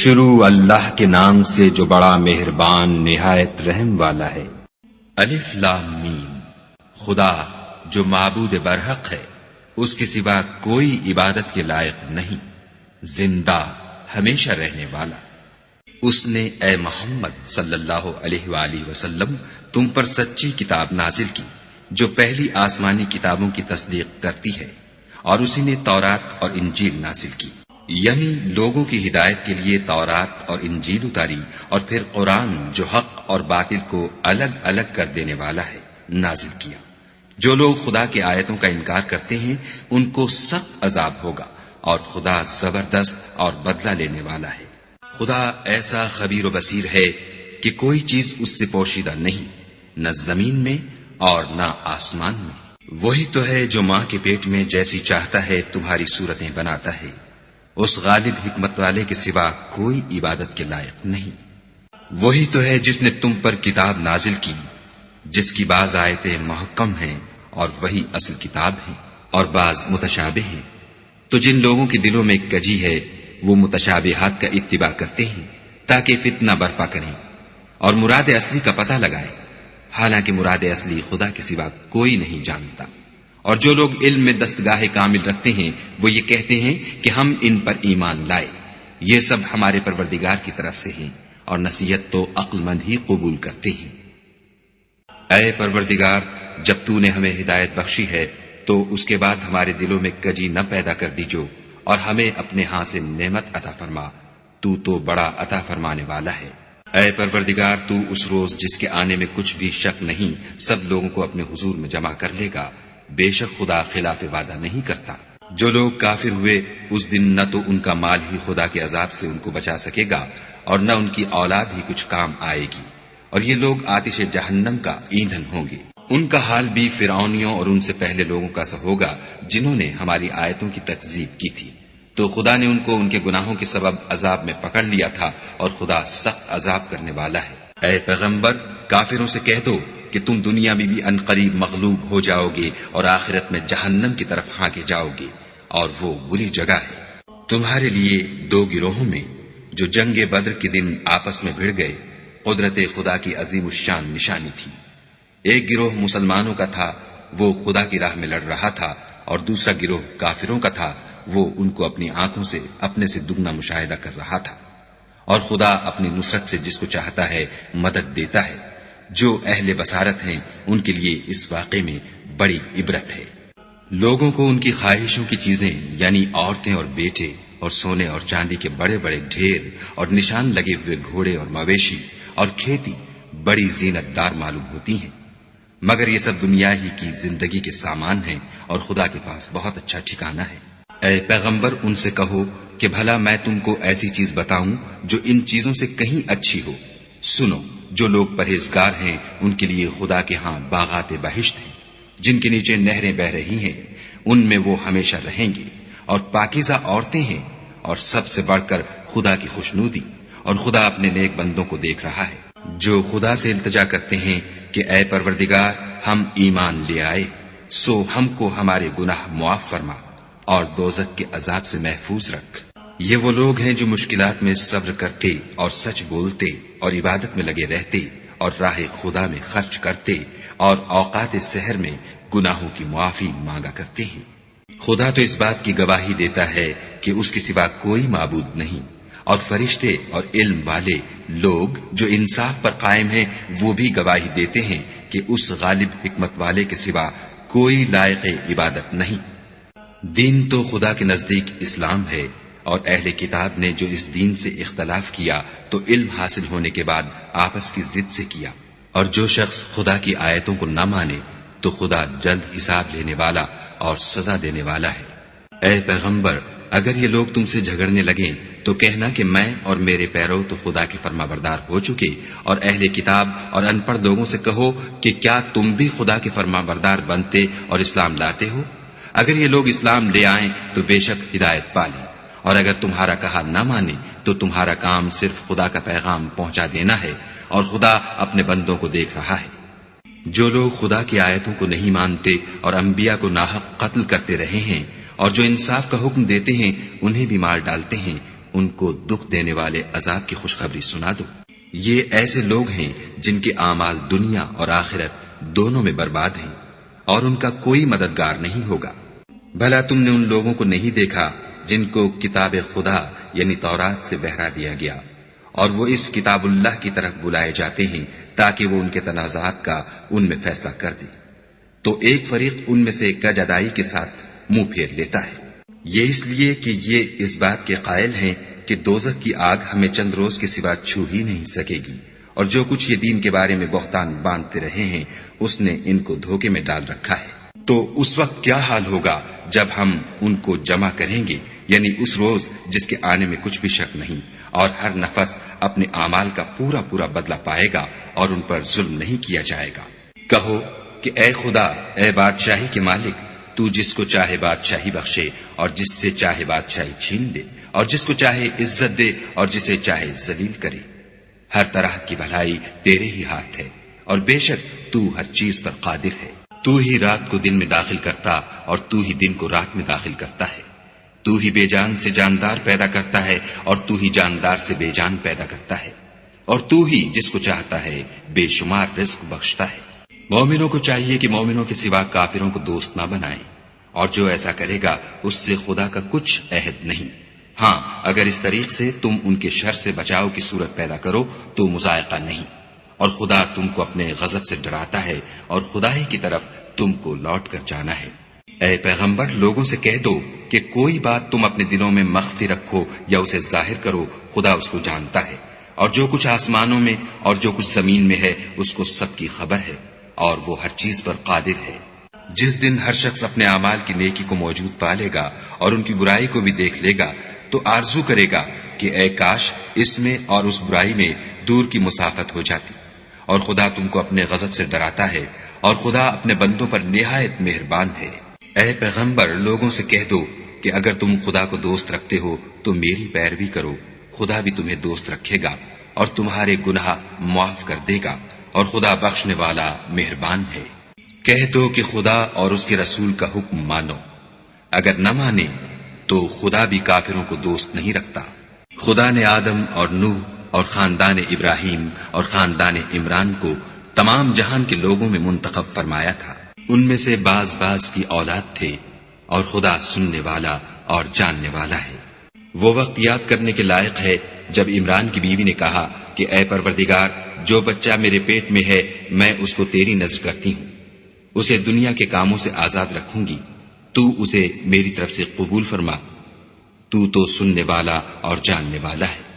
شروع اللہ کے نام سے جو بڑا مہربان نہایت رحم والا ہے۔ الف لام میم، خدا جو معبود برحق ہے، اس کے سوا کوئی عبادت کے لائق نہیں، زندہ ہمیشہ رہنے والا۔ اس نے اے محمد صلی اللہ علیہ وآلہ وسلم تم پر سچی کتاب نازل کی جو پہلی آسمانی کتابوں کی تصدیق کرتی ہے، اور اسی نے تورات اور انجیل نازل کی، یعنی لوگوں کی ہدایت کے لیے تورات اور انجیل اتاری، اور پھر قرآن جو حق اور باطل کو الگ الگ کر دینے والا ہے نازل کیا۔ جو لوگ خدا کی آیتوں کا انکار کرتے ہیں ان کو سخت عذاب ہوگا، اور خدا زبردست اور بدلہ لینے والا ہے۔ خدا ایسا خبیر و بصیر ہے کہ کوئی چیز اس سے پوشیدہ نہیں، نہ زمین میں اور نہ آسمان میں۔ وہی تو ہے جو ماں کے پیٹ میں جیسی چاہتا ہے تمہاری صورتیں بناتا ہے، اس غالب حکمت والے کے سوا کوئی عبادت کے لائق نہیں۔ وہی تو ہے جس نے تم پر کتاب نازل کی جس کی بعض آیتیں محکم ہیں اور وہی اصل کتاب ہیں، اور بعض متشابہ ہیں۔ تو جن لوگوں کے دلوں میں کجی ہے وہ متشابہات کا اتباع کرتے ہیں تاکہ فتنہ برپا کریں اور مراد اصلی کا پتہ لگائیں، حالانکہ مراد اصلی خدا کے سوا کوئی نہیں جانتا۔ اور جو لوگ علم میں دستگاہ کامل رکھتے ہیں وہ یہ کہتے ہیں کہ ہم ان پر ایمان لائے، یہ سب ہمارے پروردگار کی طرف سے ہیں، اور نصیحت تو عقل مند ہی قبول کرتے ہیں۔ اے پروردگار، جب تو نے ہمیں ہدایت بخشی ہے تو اس کے بعد ہمارے دلوں میں کجی نہ پیدا کر دیجو، اور ہمیں اپنے ہاں سے نعمت عطا فرما، تو بڑا عطا فرمانے والا ہے۔ اے پروردگار، تو اس روز جس کے آنے میں کچھ بھی شک نہیں سب لوگوں کو اپنے حضور میں جمع کر لے گا، بے شک خدا خلاف وعدہ نہیں کرتا۔ جو لوگ کافر ہوئے اس دن نہ تو ان کا مال ہی خدا کے عذاب سے ان کو بچا سکے گا، اور نہ ان کی اولاد ہی کچھ کام آئے گی، اور یہ لوگ آتش جہنم کا ایندھن ہوں گے۔ ان کا حال بھی فرعونیوں اور ان سے پہلے لوگوں کا سا ہوگا جنہوں نے ہماری آیتوں کی تکذیب کی تھی، تو خدا نے ان کو ان کے گناہوں کے سبب عذاب میں پکڑ لیا تھا، اور خدا سخت عذاب کرنے والا ہے۔ اے پیغمبر، کافروں سے کہہ دو کہ تم دنیا میں بھی عنقریب مغلوب ہو جاؤ گے اور آخرت میں جہنم کی طرف ہانکے جاؤ گے، اور وہ بری جگہ ہے۔ تمہارے لیے دو گروہوں میں جو جنگ بدر کے دن آپس میں بھڑ گئے قدرت خدا کی عظیم الشان نشانی تھی۔ ایک گروہ مسلمانوں کا تھا، وہ خدا کی راہ میں لڑ رہا تھا، اور دوسرا گروہ کافروں کا تھا، وہ ان کو اپنی آنکھوں سے اپنے سے دگنا مشاہدہ کر رہا تھا۔ اور خدا اپنی نصرت سے جس کو چاہتا ہے مدد دیتا ہے۔ جو اہل بصارت ہیں ان کے لیے اس واقعے میں بڑی عبرت ہے۔ لوگوں کو ان کی خواہشوں کی چیزیں یعنی عورتیں اور بیٹے اور سونے اور چاندی کے بڑے بڑے ڈھیر اور نشان لگے ہوئے گھوڑے اور مویشی اور کھیتی بڑی زینت دار معلوم ہوتی ہیں، مگر یہ سب دنیا ہی کی زندگی کے سامان ہیں، اور خدا کے پاس بہت اچھا ٹھکانہ ہے۔ اے پیغمبر، ان سے کہو کہ بھلا میں تم کو ایسی چیز بتاؤں جو ان چیزوں سے کہیں اچھی ہو۔ سنو، جو لوگ پرہیزگار ہیں ان کے لیے خدا کے ہاں باغات بہشت ہیں جن کے نیچے نہریں بہ رہی ہیں، ان میں وہ ہمیشہ رہیں گے، اور پاکیزہ عورتیں ہیں، اور سب سے بڑھ کر خدا کی خوشنودی، اور خدا اپنے نیک بندوں کو دیکھ رہا ہے۔ جو خدا سے التجا کرتے ہیں کہ اے پروردگار، ہم ایمان لے آئے، سو ہم کو ہمارے گناہ معاف فرما اور دوزخ کے عذاب سے محفوظ رکھ۔ یہ وہ لوگ ہیں جو مشکلات میں صبر کرتے اور سچ بولتے اور عبادت میں لگے رہتے اور راہ خدا میں خرچ کرتے اور اوقات سحر میں گناہوں کی معافی مانگا کرتے ہیں۔ خدا تو اس بات کی گواہی دیتا ہے کہ اس کے سوا کوئی معبود نہیں، اور فرشتے اور علم والے لوگ جو انصاف پر قائم ہیں وہ بھی گواہی دیتے ہیں کہ اس غالب حکمت والے کے سوا کوئی لائق عبادت نہیں۔ دین تو خدا کے نزدیک اسلام ہے، اور اہل کتاب نے جو اس دین سے اختلاف کیا تو علم حاصل ہونے کے بعد آپس کی ضد سے کیا، اور جو شخص خدا کی آیتوں کو نہ مانے تو خدا جلد حساب لینے والا اور سزا دینے والا ہے۔ اے پیغمبر، اگر یہ لوگ تم سے جھگڑنے لگیں تو کہنا کہ میں اور میرے پیرو تو خدا کے فرما بردار ہو چکے، اور اہل کتاب اور ان پڑھ لوگوں سے کہو کہ کیا تم بھی خدا کے فرما بردار بنتے اور اسلام لاتے ہو؟ اگر یہ لوگ اسلام لے آئیں تو بے شک ہدایت پالیں، اور اگر تمہارا کہا نہ مانے تو تمہارا کام صرف خدا کا پیغام پہنچا دینا ہے، اور خدا اپنے بندوں کو دیکھ رہا ہے۔ جو لوگ خدا کی آیتوں کو نہیں مانتے اور انبیاء کو ناحق قتل کرتے رہے ہیں، اور جو انصاف کا حکم دیتے ہیں انہیں بھی مار ڈالتے ہیں، ان کو دکھ دینے والے عذاب کی خوشخبری سنا دو۔ یہ ایسے لوگ ہیں جن کے اعمال دنیا اور آخرت دونوں میں برباد ہیں، اور ان کا کوئی مددگار نہیں ہوگا۔ بھلا تم نے ان لوگوں کو نہیں دیکھا جن کو کتاب خدا یعنی تورات سے بہرا دیا گیا، اور وہ اس کتاب اللہ کی طرف بلائے جاتے ہیں تاکہ وہ ان کے تنازعات کا ان میں فیصلہ کر دے، تو ایک فریق ان میں سے کج ادائی کے ساتھ منہ پھیر لیتا ہے۔ یہ اس لیے کہ یہ اس بات کے قائل ہیں کہ دوزخ کی آگ ہمیں چند روز کے سوا چھو ہی نہیں سکے گی، اور جو کچھ یہ دین کے بارے میں بہتان باندھتے رہے ہیں اس نے ان کو دھوکے میں ڈال رکھا ہے۔ تو اس وقت کیا حال ہوگا جب ہم ان کو جمع کریں گے، یعنی اس روز جس کے آنے میں کچھ بھی شک نہیں، اور ہر نفس اپنے اعمال کا پورا پورا بدلہ پائے گا اور ان پر ظلم نہیں کیا جائے گا۔ کہو کہ اے خدا، اے بادشاہی کے مالک، تو جس کو چاہے بادشاہی بخشے اور جس سے چاہے بادشاہی چھین لے، اور جس کو چاہے عزت دے اور جسے چاہے ذلیل کرے۔ ہر طرح کی بھلائی تیرے ہی ہاتھ ہے، اور بے شک تو ہر چیز پر قادر ہے۔ تو ہی رات کو دن میں داخل کرتا اور تو ہی دن کو رات میں داخل کرتا ہے۔ تو ہی بے جان سے جاندار پیدا کرتا ہے اور تو ہی جاندار سے بے جان پیدا کرتا ہے، اور تو ہی جس کو چاہتا ہے بے شمار رزق بخشتا ہے۔ مومنوں کو چاہیے کہ مومنوں کے سوا کافروں کو دوست نہ بنائیں، اور جو ایسا کرے گا اس سے خدا کا کچھ عہد نہیں۔ ہاں، اگر اس طریق سے تم ان کے شر سے بچاؤ کی صورت پیدا کرو تو مذائقہ نہیں، اور خدا تم کو اپنے غضب سے ڈراتا ہے اور خدا ہی کی طرف تم کو لوٹ کر جانا ہے۔ اے پیغمبر، لوگوں سے کہہ دو کہ کوئی بات تم اپنے دلوں میں مخفی رکھو یا اسے ظاہر کرو، خدا اس کو جانتا ہے، اور جو کچھ آسمانوں میں اور جو کچھ زمین میں ہے اس کو سب کی خبر ہے، اور وہ ہر چیز پر قادر ہے۔ جس دن ہر شخص اپنے اعمال کی نیکی کو موجود پا لے گا اور ان کی برائی کو بھی دیکھ لے گا تو آرزو کرے گا کہ اے کاش اس میں اور اس برائی میں دور کی مسافت ہو جاتی۔ اور خدا تم کو اپنے غضب سے ڈراتا ہے، اور خدا اپنے بندوں پر نہایت مہربان ہے۔ اے پیغمبر، لوگوں سے کہہ دو کہ اگر تم خدا کو دوست رکھتے ہو تو میری پیروی کرو، خدا بھی تمہیں دوست رکھے گا اور تمہارے گناہ معاف کر دے گا، اور خدا بخشنے والا مہربان ہے۔ کہہ دو کہ خدا اور اس کے رسول کا حکم مانو، اگر نہ مانے تو خدا بھی کافروں کو دوست نہیں رکھتا۔ خدا نے آدم اور نوح اور خاندان ابراہیم اور خاندان عمران کو تمام جہان کے لوگوں میں منتخب فرمایا تھا، ان میں سے بعض بعض کی اولاد تھے، اور خدا سننے والا اور جاننے والا ہے۔ وہ وقت یاد کرنے کے لائق ہے جب عمران کی بیوی نے کہا کہ اے پروردگار، جو بچہ میرے پیٹ میں ہے میں اس کو تیری نذر کرتی ہوں، اسے دنیا کے کاموں سے آزاد رکھوں گی، تو اسے میری طرف سے قبول فرما، تو سننے والا اور جاننے والا ہے۔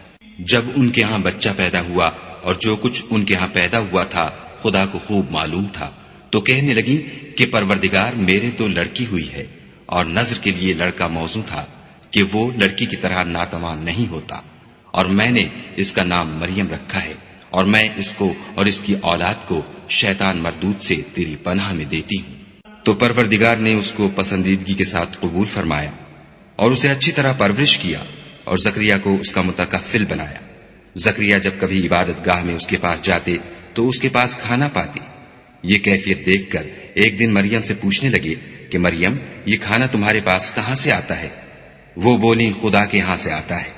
جب ان کے ہاں بچہ پیدا ہوا اور جو کچھ ان کے ہاں پیدا ہوا تھا خدا کو خوب معلوم تھا، تو کہنے لگی کہ پروردگار، میرے تو لڑکی ہوئی ہے، اور نذر کے لیے لڑکا موزوں تھا کہ وہ لڑکی کی طرح ناتواں نہیں ہوتا، اور میں نے اس کا نام مریم رکھا ہے، اور میں اس کو اور اس کی اولاد کو شیطان مردود سے تیری پناہ میں دیتی ہوں۔ تو پروردگار نے اس کو پسندیدگی کے ساتھ قبول فرمایا اور اسے اچھی طرح پرورش کیا، اور زکریا کو اس کا متکفل بنایا۔ زکریا جب کبھی عبادت گاہ میں اس کے پاس جاتے تو اس کے پاس کھانا پاتے۔ یہ کیفیت دیکھ کر ایک دن مریم سے پوچھنے لگے کہ مریم، یہ کھانا تمہارے پاس کہاں سے آتا ہے؟ وہ بولی، خدا کے ہاں سے آتا ہے،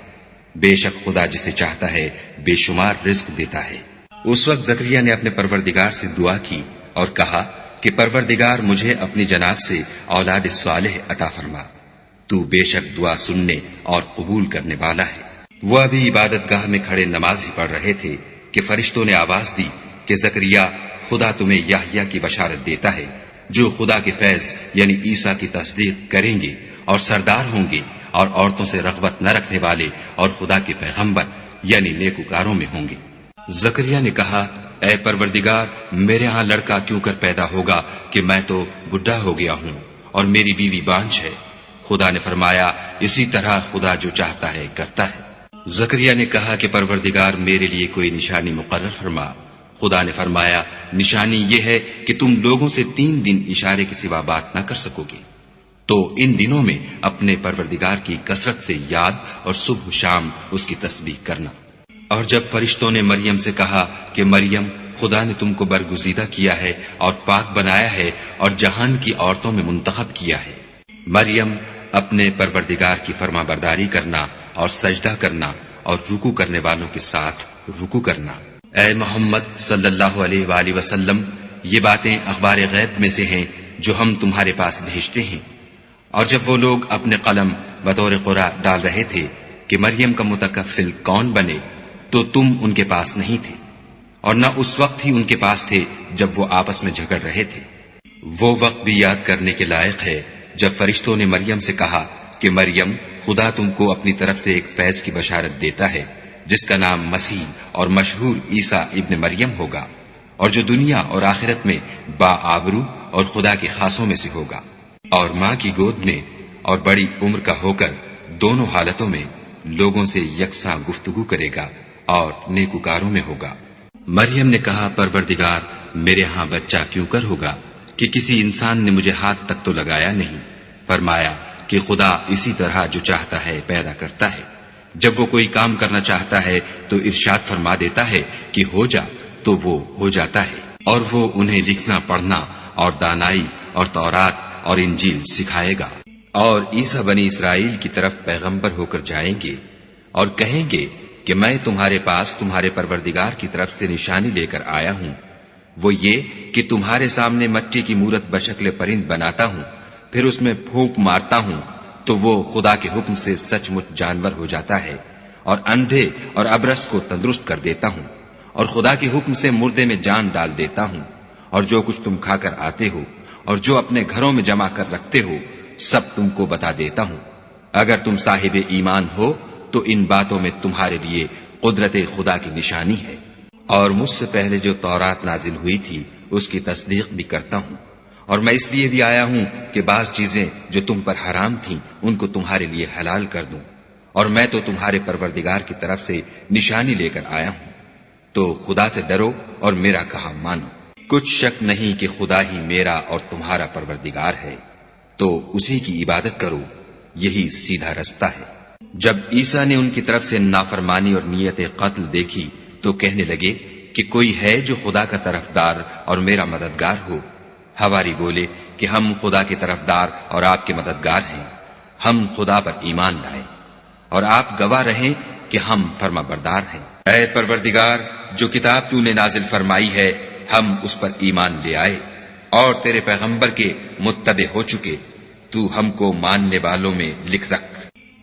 بے شک خدا جسے چاہتا ہے بے شمار رزق دیتا ہے۔ اس وقت زکریا نے اپنے پروردگار سے دعا کی اور کہا کہ پروردگار، مجھے اپنی جناب سے اولاد صالح عطا فرما، تو بے شک دعا سننے اور قبول کرنے والا ہے۔ وہ ابھی عبادت گاہ میں کھڑے نماز ہی پڑھ رہے تھے کہ فرشتوں نے آواز دی کہ زکریا، خدا تمہیں یحییٰ کی بشارت دیتا ہے، جو خدا کے فیض یعنی عیسیٰ کی تصدیق کریں گے اور سردار ہوں گے، اور عورتوں سے رغبت نہ رکھنے والے اور خدا کے پیغمبر یعنی نیکوکاروں میں ہوں گے۔ زکریا نے کہا، اے پروردگار، میرے ہاں لڑکا کیوں کر پیدا ہوگا کہ میں تو بڈھا ہو گیا ہوں اور میری بیوی بانجھ ہے۔ خدا نے فرمایا، اسی طرح خدا جو چاہتا ہے کرتا ہے۔ زکریا نے کہا کہ پروردگار، میرے لیے کوئی نشانی مقرر فرما۔ خدا نے فرمایا، نشانی یہ ہے کہ تم لوگوں سے 3 دن اشارے کے سوا بات نہ کر سکو گے، تو ان دنوں میں اپنے پروردگار کی کثرت سے یاد اور صبح و شام اس کی تسبیح کرنا۔ اور جب فرشتوں نے مریم سے کہا کہ مریم، خدا نے تم کو برگزیدہ کیا ہے اور پاک بنایا ہے اور جہان کی عورتوں میں منتخب کیا ہے، مریم، اپنے پروردگار کی فرما برداری کرنا اور سجدہ کرنا اور رکوع کرنے والوں کے ساتھ رکوع کرنا۔ اے محمد صلی اللہ علیہ وآلہ وسلم، یہ باتیں اخبار غیب میں سے ہیں جو ہم تمہارے پاس بھیجتے ہیں۔ اور جب وہ لوگ اپنے قلم بطور قرآ ڈال رہے تھے کہ مریم کا متکفل کون بنے، تو تم ان کے پاس نہیں تھے، اور نہ اس وقت ہی ان کے پاس تھے جب وہ آپس میں جھگڑ رہے تھے۔ وہ وقت بھی یاد کرنے کے لائق ہے جب فرشتوں نے مریم سے کہا کہ مریم، خدا تم کو اپنی طرف سے ایک فیض کی بشارت دیتا ہے جس کا نام مسیح اور مشہور عیسیٰ ابن مریم ہوگا، اور جو دنیا اور آخرت میں باآبرو اور خدا کے خاصوں میں سے ہوگا، اور ماں کی گود میں اور بڑی عمر کا ہو کر دونوں حالتوں میں لوگوں سے یکساں گفتگو کرے گا اور نیکوکاروں میں ہوگا۔ مریم نے کہا، پروردگار، میرے ہاں بچہ کیوں کر ہوگا کہ کسی انسان نے مجھے ہاتھ تک تو لگایا نہیں۔ فرمایا کہ خدا اسی طرح جو چاہتا ہے پیدا کرتا ہے، جب وہ کوئی کام کرنا چاہتا ہے تو ارشاد فرما دیتا ہے کہ ہو جا، تو وہ ہو جاتا ہے، اور وہ انہیں لکھنا پڑھنا اور دانائی اور تورات اور انجیل سکھائے گا۔ اور عیسیٰ بنی اسرائیل کی طرف پیغمبر ہو کر جائیں گے اور کہیں گے کہ میں تمہارے پاس تمہارے پروردگار کی طرف سے نشانی لے کر آیا ہوں، وہ یہ کہ تمہارے سامنے مٹی کی مورت بشکل پرند بناتا ہوں، پھر اس میں پھونک مارتا ہوں تو وہ خدا کے حکم سے سچ مچ جانور ہو جاتا ہے، اور اندھے اور ابرص کو تندرست کر دیتا ہوں، اور خدا کے حکم سے مردے میں جان ڈال دیتا ہوں، اور جو کچھ تم کھا کر آتے ہو اور جو اپنے گھروں میں جمع کر رکھتے ہو سب تم کو بتا دیتا ہوں۔ اگر تم صاحب ایمان ہو تو ان باتوں میں تمہارے لیے قدرت خدا کی نشانی ہے۔ اور مجھ سے پہلے جو تورات نازل ہوئی تھی اس کی تصدیق بھی کرتا ہوں، اور میں اس لیے بھی آیا ہوں کہ بعض چیزیں جو تم پر حرام تھیں ان کو تمہارے لیے حلال کر دوں، اور میں تو تمہارے پروردگار کی طرف سے نشانی لے کر آیا ہوں، تو خدا سے ڈرو اور میرا کہا مانو۔ کچھ شک نہیں کہ خدا ہی میرا اور تمہارا پروردگار ہے، تو اسی کی عبادت کرو، یہی سیدھا رستہ ہے۔ جب عیسیٰ نے ان کی طرف سے نافرمانی اور نیت قتل دیکھی تو کہنے لگے کہ کوئی ہے جو خدا کا طرفدار اور میرا مددگار ہو۔ حواری بولے کہ ہم خدا کے طرفدار اور آپ کے مددگار ہیں، ہم خدا پر ایمان لائے، اور آپ گواہ رہیں کہ ہم فرما بردار ہیں۔ اے پروردگار، جو کتاب تو نے نازل فرمائی ہے ہم اس پر ایمان لے آئے، اور تیرے پیغمبر کے متبع ہو چکے، تو ہم کو ماننے والوں میں لکھ رکھ۔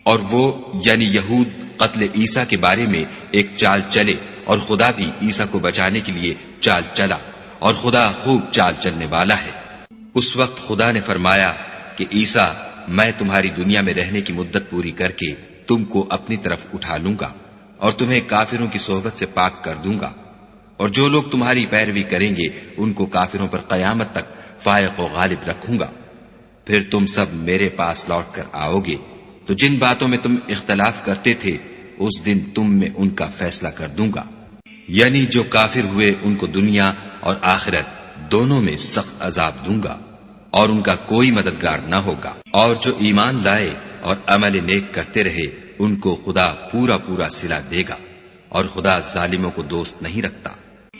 اور وہ یعنی یہود قتل عیسیٰ کے بارے میں ایک چال چلے، اور خدا بھی عیسیٰ کو بچانے کے لیے چال چلا، اور خدا خوب چال چلنے والا ہے۔ اس وقت خدا نے فرمایا کہ عیسیٰ، میں تمہاری دنیا میں رہنے کی مدت پوری کر کے تم کو اپنی طرف اٹھا لوں گا اور تمہیں کافروں کی صحبت سے پاک کر دوں گا، اور جو لوگ تمہاری پیروی کریں گے ان کو کافروں پر قیامت تک فائق و غالب رکھوں گا۔ پھر تم سب میرے پاس لوٹ کر آؤ گے تو جن باتوں میں تم اختلاف کرتے تھے اس دن تم میں ان کا فیصلہ کر دوں گا، یعنی جو کافر ہوئے ان کو دنیا اور آخرت دونوں میں سخت عذاب دوں گا، اور ان کا کوئی مددگار نہ ہوگا۔ اور جو ایمان لائے اور عمل نیک کرتے رہے ان کو خدا پورا پورا صلہ دے گا، اور خدا ظالموں کو دوست نہیں رکھتا۔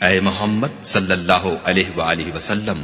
اے محمد صلی اللہ علیہ وآلہ وسلم،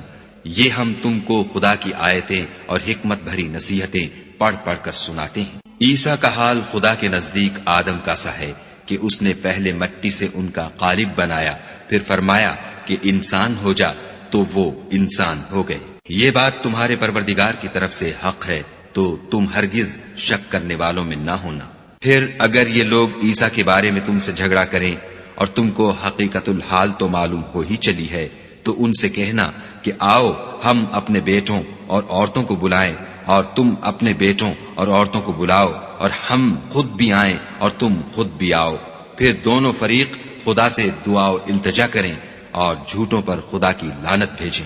یہ ہم تم کو خدا کی آیتیں اور حکمت بھری نصیحتیں پڑھ پڑھ کر سناتے ہیں۔ عیسیٰ کا حال خدا کے نزدیک آدم کا سا ہے کہ اس نے پہلے مٹی سے ان کا قالب بنایا، پھر فرمایا کہ انسان ہو جا، تو وہ انسان ہو گئے۔ یہ بات تمہارے پروردگار کی طرف سے حق ہے، تو تم ہرگز شک کرنے والوں میں نہ ہونا۔ پھر اگر یہ لوگ عیسیٰ کے بارے میں تم سے جھگڑا کریں اور تم کو حقیقت الحال تو معلوم ہو ہی چلی ہے، تو ان سے کہنا کہ آؤ ہم اپنے بیٹوں اور عورتوں کو بلائیں، اور تم اپنے بیٹوں اور عورتوں کو بلاؤ، اور ہم خود بھی آئیں اور تم خود بھی آؤ، پھر دونوں فریق خدا سے دعا و التجا کریں اور جھوٹوں پر خدا کی لعنت بھیجیں۔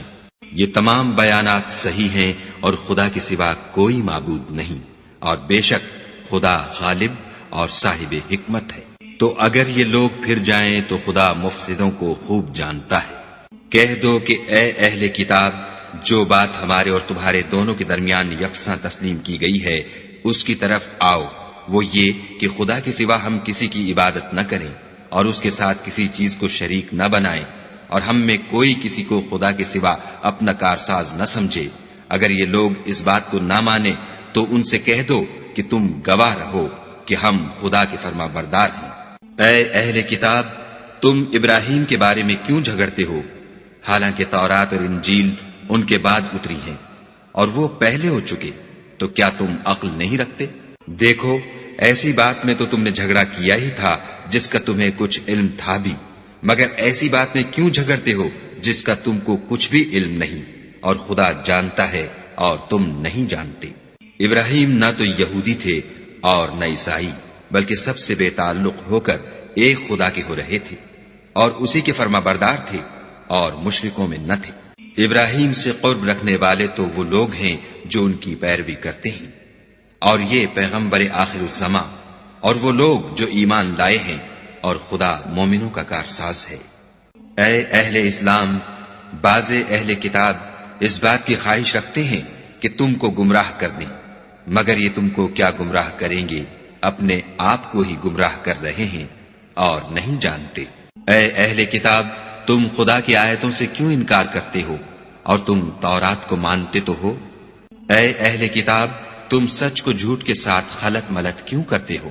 یہ تمام بیانات صحیح ہیں اور خدا کے سوا کوئی معبود نہیں، اور بے شک خدا غالب اور صاحب حکمت ہے۔ تو اگر یہ لوگ پھر جائیں تو خدا مفسدوں کو خوب جانتا ہے۔ کہہ دو کہ اے اہل کتاب، جو بات ہمارے اور تمہارے دونوں کے درمیان یکساں تسلیم کی گئی ہے اس کی طرف آؤ، وہ یہ کہ خدا کے سوا ہم کسی کی عبادت نہ کریں اور اس کے ساتھ کسی چیز کو شریک نہ بنائیں، اور ہم میں کوئی کسی کو خدا کے سوا اپنا کارساز نہ سمجھے۔ اگر یہ لوگ اس بات کو نہ مانے تو ان سے کہہ دو کہ تم گواہ رہو کہ ہم خدا کے فرما بردار ہیں۔ اے اہل کتاب، تم ابراہیم کے بارے میں کیوں جھگڑتے ہو، حالانکہ تورات اور انجیل ان کے بعد اتری ہیں اور وہ پہلے ہو چکے، تو کیا تم عقل نہیں رکھتے؟ دیکھو، ایسی بات میں تو تم نے جھگڑا کیا ہی تھا جس کا تمہیں کچھ علم تھا بھی، مگر ایسی بات میں کیوں جھگڑتے ہو جس کا تم کو کچھ بھی علم نہیں، اور خدا جانتا ہے اور تم نہیں جانتے۔ ابراہیم نہ تو یہودی تھے اور نہ عیسائی، بلکہ سب سے بے تعلق ہو کر ایک خدا کے ہو رہے تھے اور اسی کے فرما بردار تھے اور مشرکوں میں نہ تھے۔ ابراہیم سے قرب رکھنے والے تو وہ لوگ ہیں جو ان کی پیروی کرتے ہیں، اور یہ پیغمبر آخر الزماں اور وہ لوگ جو ایمان لائے ہیں، اور خدا مومنوں کا کارساز ہے۔ اے اہل اسلام، بعض اہل کتاب اس بات کی خواہش رکھتے ہیں کہ تم کو گمراہ کر دیں، مگر یہ تم کو کیا گمراہ کریں گے، اپنے آپ کو ہی گمراہ کر رہے ہیں اور نہیں جانتے۔ اے اہل کتاب، تم خدا کی آیتوں سے کیوں انکار کرتے ہو اور تم تورات کو مانتے تو ہو؟ اے اہل کتاب، تم سچ کو جھوٹ کے ساتھ خلط ملط کیوں کرتے ہو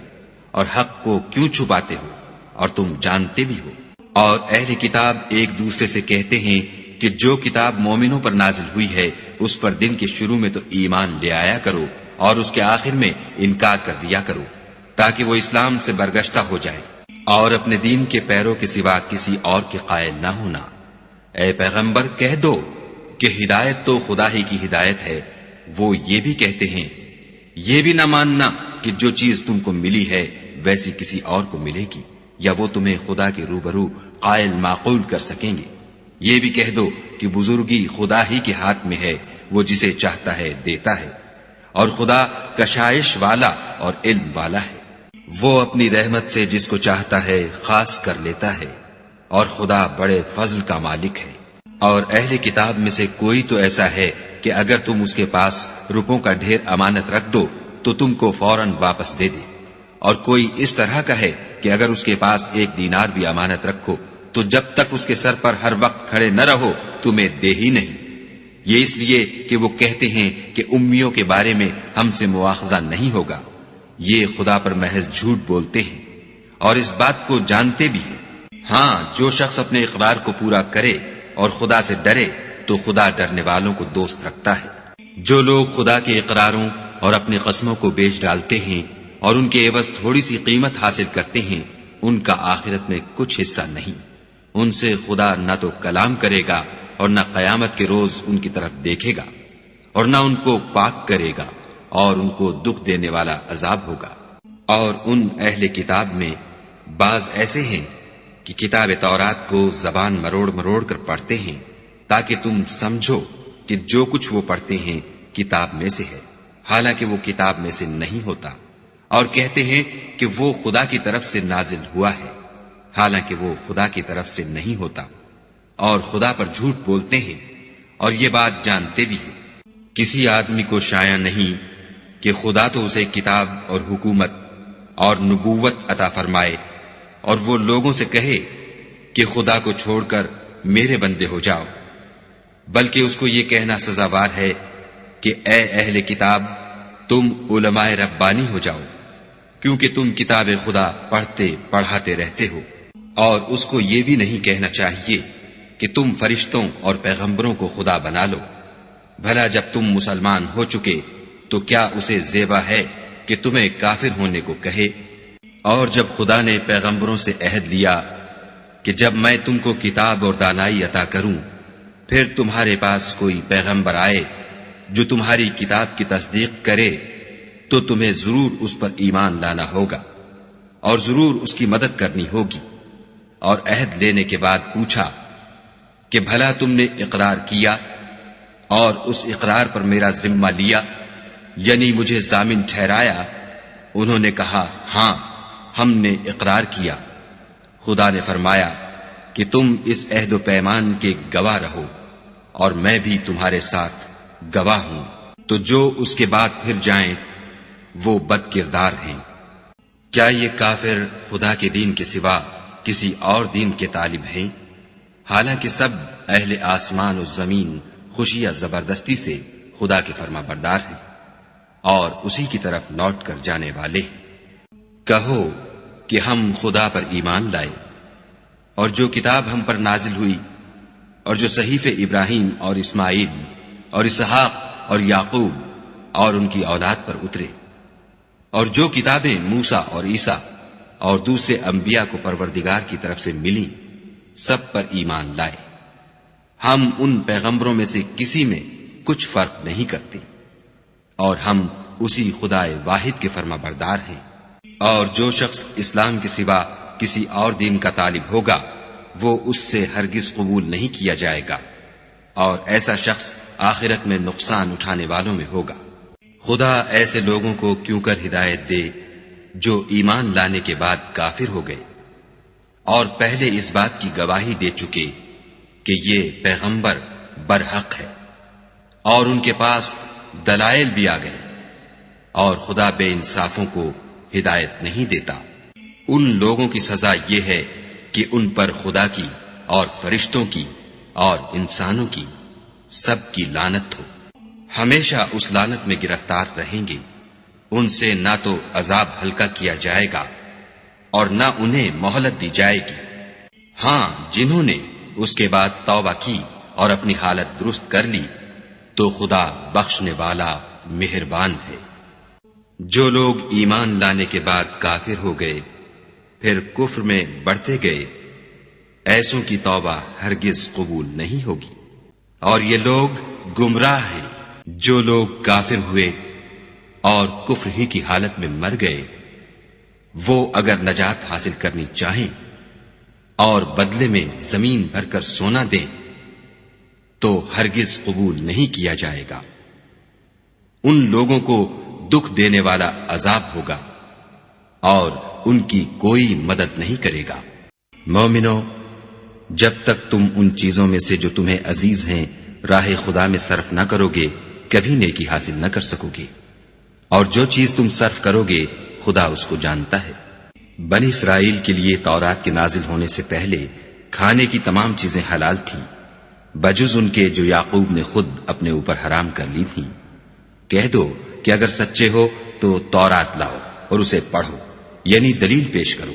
اور حق کو کیوں چھپاتے ہو اور تم جانتے بھی ہو؟ اور اہل کتاب ایک دوسرے سے کہتے ہیں کہ جو کتاب مومنوں پر نازل ہوئی ہے اس پر دن کے شروع میں تو ایمان لے آیا کرو اور اس کے آخر میں انکار کر دیا کرو، تاکہ وہ اسلام سے برگشتہ ہو جائے اور اپنے دین کے پیروں کے سوا کسی اور کے قائل نہ ہونا۔ اے پیغمبر، کہہ دو کہ ہدایت تو خدا ہی کی ہدایت ہے۔ وہ یہ بھی کہتے ہیں، یہ بھی نہ ماننا کہ جو چیز تم کو ملی ہے ویسی کسی اور کو ملے گی، یا وہ تمہیں خدا کے روبرو قائل معقول کر سکیں گے۔ یہ بھی کہہ دو کہ بزرگی خدا ہی کے ہاتھ میں ہے، وہ جسے چاہتا ہے دیتا ہے، اور خدا کشائش والا اور علم والا ہے۔ وہ اپنی رحمت سے جس کو چاہتا ہے خاص کر لیتا ہے، اور خدا بڑے فضل کا مالک ہے۔ اور اہل کتاب میں سے کوئی تو ایسا ہے کہ اگر تم اس کے پاس روپوں کا ڈھیر امانت رکھ دو تو تم کو فوراً واپس دے دے، اور کوئی اس طرح کا ہے کہ اگر اس کے پاس 1 دینار بھی امانت رکھو تو جب تک اس کے سر پر ہر وقت کھڑے نہ رہو تمہیں دے ہی نہیں۔ یہ اس لیے کہ وہ کہتے ہیں کہ امیوں کے بارے میں ہم سے مواخذہ نہیں ہوگا۔ یہ خدا پر محض جھوٹ بولتے ہیں اور اس بات کو جانتے بھی ہیں۔ ہاں، جو شخص اپنے اقرار کو پورا کرے اور خدا سے ڈرے تو خدا ڈرنے والوں کو دوست رکھتا ہے۔ جو لوگ خدا کے اقراروں اور اپنی قسموں کو بیچ ڈالتے ہیں اور ان کے عوض تھوڑی سی قیمت حاصل کرتے ہیں، ان کا آخرت میں کچھ حصہ نہیں۔ ان سے خدا نہ تو کلام کرے گا اور نہ قیامت کے روز ان کی طرف دیکھے گا، اور نہ ان کو پاک کرے گا، اور ان کو دکھ دینے والا عذاب ہوگا۔ اور ان اہل کتاب میں بعض ایسے ہیں کہ کتاب تورات کو زبان مروڑ مروڑ کر پڑھتے ہیں تاکہ تم سمجھو کہ جو کچھ وہ پڑھتے ہیں کتاب میں سے ہے، حالانکہ وہ کتاب میں سے نہیں ہوتا، اور کہتے ہیں کہ وہ خدا کی طرف سے نازل ہوا ہے، حالانکہ وہ خدا کی طرف سے نہیں ہوتا، اور خدا پر جھوٹ بولتے ہیں اور یہ بات جانتے بھی ہیں۔ کسی آدمی کو شایع نہیں کہ خدا تو اسے کتاب اور حکومت اور نبوت عطا فرمائے اور وہ لوگوں سے کہے کہ خدا کو چھوڑ کر میرے بندے ہو جاؤ، بلکہ اس کو یہ کہنا سزاوار ہے کہ اے اہل کتاب، تم علماء ربانی ہو جاؤ، کیونکہ تم کتاب خدا پڑھتے پڑھاتے رہتے ہو۔ اور اس کو یہ بھی نہیں کہنا چاہیے کہ تم فرشتوں اور پیغمبروں کو خدا بنا لو۔ بھلا جب تم مسلمان ہو چکے تو کیا اسے زیبا ہے کہ تمہیں کافر ہونے کو کہے؟ اور جب خدا نے پیغمبروں سے عہد لیا کہ جب میں تم کو کتاب اور دانائی عطا کروں، پھر تمہارے پاس کوئی پیغمبر آئے جو تمہاری کتاب کی تصدیق کرے، تو تمہیں ضرور اس پر ایمان لانا ہوگا اور ضرور اس کی مدد کرنی ہوگی۔ اور عہد لینے کے بعد پوچھا کہ بھلا تم نے اقرار کیا اور اس اقرار پر میرا ذمہ لیا، یعنی مجھے ضامن ٹھہرایا؟ انہوں نے کہا، ہاں، ہم نے اقرار کیا۔ خدا نے فرمایا کہ تم اس عہد و پیمان کے گواہ رہو اور میں بھی تمہارے ساتھ گواہ ہوں۔ تو جو اس کے بعد پھر جائیں وہ بد کردار ہیں۔ کیا یہ کافر خدا کے دین کے سوا کسی اور دین کے طالب ہیں؟ حالانکہ سب اہل آسمان و زمین خوشی یا زبردستی سے خدا کے فرما بردار ہیں اور اسی کی طرف لوٹ کر جانے والے ہیں۔ کہو کہ ہم خدا پر ایمان لائے اور جو کتاب ہم پر نازل ہوئی اور جو صحیفے ابراہیم اور اسماعیل اور اسحاق اور یعقوب اور ان کی اولاد پر اترے، اور جو کتابیں موسیٰ اور عیسیٰ اور دوسرے انبیاء کو پروردگار کی طرف سے ملی، سب پر ایمان لائے۔ ہم ان پیغمبروں میں سے کسی میں کچھ فرق نہیں کرتے، اور ہم اسی خدا واحد کے فرما بردار ہیں۔ اور جو شخص اسلام کے سوا کسی اور دین کا طالب ہوگا وہ اس سے ہرگز قبول نہیں کیا جائے گا، اور ایسا شخص آخرت میں نقصان اٹھانے والوں میں ہوگا۔ خدا ایسے لوگوں کو کیوں کر ہدایت دے جو ایمان لانے کے بعد کافر ہو گئے اور پہلے اس بات کی گواہی دے چکے کہ یہ پیغمبر برحق ہے، اور ان کے پاس دلائل بھی آ گئے، اور خدا بے انصافوں کو ہدایت نہیں دیتا۔ ان لوگوں کی سزا یہ ہے کہ ان پر خدا کی اور فرشتوں کی اور انسانوں کی سب کی لعنت ہو، ہمیشہ اس لعنت میں گرفتار رہیں گے۔ ان سے نہ تو عذاب ہلکا کیا جائے گا اور نہ انہیں مہلت دی جائے گی۔ ہاں، جنہوں نے اس کے بعد توبہ کی اور اپنی حالت درست کر لی تو خدا بخشنے والا مہربان ہے۔ جو لوگ ایمان لانے کے بعد کافر ہو گئے پھر کفر میں بڑھتے گئے، ایسوں کی توبہ ہرگز قبول نہیں ہوگی، اور یہ لوگ گمراہ ہیں۔ جو لوگ کافر ہوئے اور کفر ہی کی حالت میں مر گئے، وہ اگر نجات حاصل کرنی چاہیں اور بدلے میں زمین بھر کر سونا دیں تو ہرگز قبول نہیں کیا جائے گا۔ ان لوگوں کو دکھ دینے والا عذاب ہوگا اور ان کی کوئی مدد نہیں کرے گا۔ مومنو، جب تک تم ان چیزوں میں سے جو تمہیں عزیز ہیں راہ خدا میں صرف نہ کرو گے کبھی نیکی حاصل نہ کر سکو گے، اور جو چیز تم صرف کرو گے خدا اس کو جانتا ہے۔ بنی اسرائیل کے لیے تورات کے نازل ہونے سے پہلے کھانے کی تمام چیزیں حلال تھیں بجز ان کے جو یعقوب نے خود اپنے اوپر حرام کر لی تھیں۔ کہہ دو کہ اگر سچے ہو تو تورات لاؤ اور اسے پڑھو، یعنی دلیل پیش کرو۔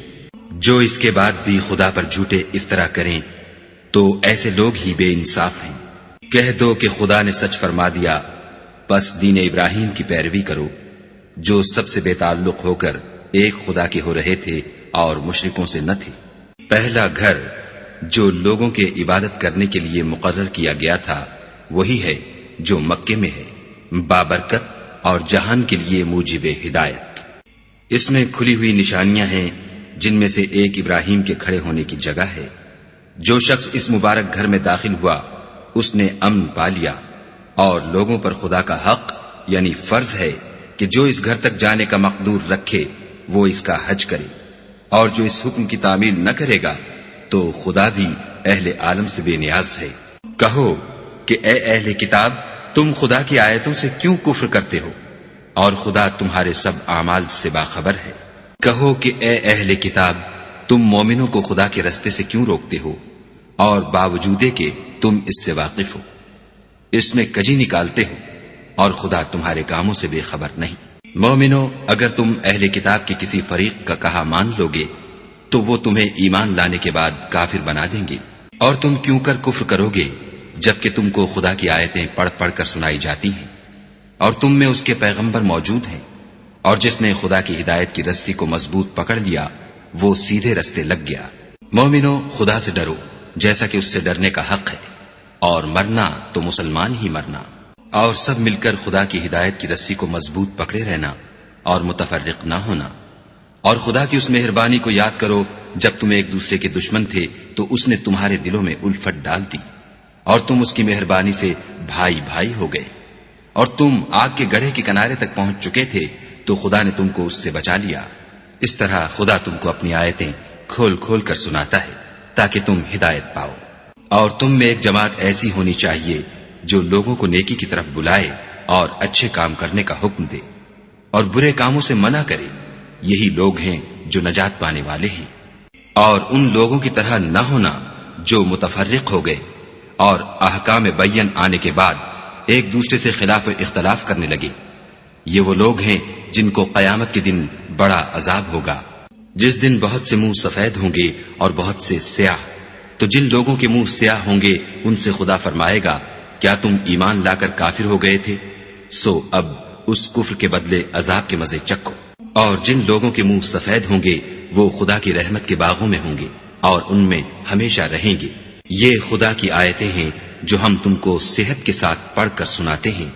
جو اس کے بعد بھی خدا پر جھوٹے افطرا کریں تو ایسے لوگ ہی بے انصاف ہیں۔ کہہ دو کہ خدا نے سچ فرما دیا، پس دین ابراہیم کی پیروی کرو، جو سب سے بے تعلق ہو کر ایک خدا کے ہو رہے تھے اور مشرکوں سے نہ تھے۔ پہلا گھر جو لوگوں کے عبادت کرنے کے لیے مقرر کیا گیا تھا وہی ہے جو مکے میں ہے، بابرکت اور جہان کے لیے موجب ہدایت۔ اس میں کھلی ہوئی نشانیاں ہیں جن میں سے ایک ابراہیم کے کھڑے ہونے کی جگہ ہے۔ جو شخص اس مبارک گھر میں داخل ہوا اس نے امن پا لیا، اور لوگوں پر خدا کا حق یعنی فرض ہے کہ جو اس گھر تک جانے کا مقدور رکھے وہ اس کا حج کرے، اور جو اس حکم کی تعمیل نہ کرے گا تو خدا بھی اہل عالم سے بے نیاز ہے۔ کہو کہ اے اہل کتاب، تم خدا کی آیتوں سے کیوں کفر کرتے ہو اور خدا تمہارے سب اعمال سے باخبر ہے۔ کہو کہ اے اہل کتاب، تم مومنوں کو خدا کے رستے سے کیوں روکتے ہو اور باوجود کہ تم اس سے واقف ہو، اس میں کجی نکالتے ہو اور خدا تمہارے کاموں سے بے خبر نہیں۔ مومنو، اگر تم اہل کتاب کے کسی فریق کا کہا مان لو گے تو وہ تمہیں ایمان لانے کے بعد کافر بنا دیں گے، اور تم کیوں کر کفر کرو گے جبکہ تم کو خدا کی آیتیں پڑھ پڑھ کر سنائی جاتی ہیں اور تم میں اس کے پیغمبر موجود ہیں، اور جس نے خدا کی ہدایت کی رسی کو مضبوط پکڑ لیا وہ سیدھے رستے لگ گیا۔ مومنو، خدا سے ڈرو جیسا کہ اس سے ڈرنے کا حق ہے، اور مرنا تو مسلمان ہی مرنا، اور سب مل کر خدا کی ہدایت کی رسی کو مضبوط پکڑے رہنا اور متفرق نہ ہونا۔ اور خدا کی اس مہربانی کو یاد کرو جب تم ایک دوسرے کے دشمن تھے تو اس نے تمہارے دلوں میں الفت ڈال دی، اور تم اس کی مہربانی سے بھائی بھائی ہو گئے، اور تم آگ کے گڑھے کے کنارے تک پہنچ چکے تھے تو خدا نے تم کو اس سے بچا لیا۔ اس طرح خدا تم کو اپنی آیتیں کھول کھول کر سناتا ہے تاکہ تم ہدایت پاؤ۔ اور تم میں ایک جماعت ایسی ہونی چاہیے جو لوگوں کو نیکی کی طرف بلائے اور اچھے کام کرنے کا حکم دے اور برے کاموں سے منع کرے، یہی لوگ ہیں جو نجات پانے والے ہیں۔ اور ان لوگوں کی طرح نہ ہونا جو متفرق ہو گئے اور احکام بین آنے کے بعد ایک دوسرے سے خلاف اختلاف کرنے لگے۔ یہ وہ لوگ ہیں جن کو قیامت کے دن بڑا عذاب ہوگا، جس دن بہت سے منہ سفید ہوں گے اور بہت سے سیاہ۔ تو جن لوگوں کے منہ سیاہ ہوں گے ان سے خدا فرمائے گا، کیا تم ایمان لا کر کافر ہو گئے تھے؟ سو اب اس کفر کے بدلے عذاب کے مزے چکھو۔ اور جن لوگوں کے منہ سفید ہوں گے وہ خدا کی رحمت کے باغوں میں ہوں گے اور ان میں ہمیشہ رہیں گے۔ یہ خدا کی آیتیں ہیں جو ہم تم کو صحت کے ساتھ پڑھ کر سناتے ہیں،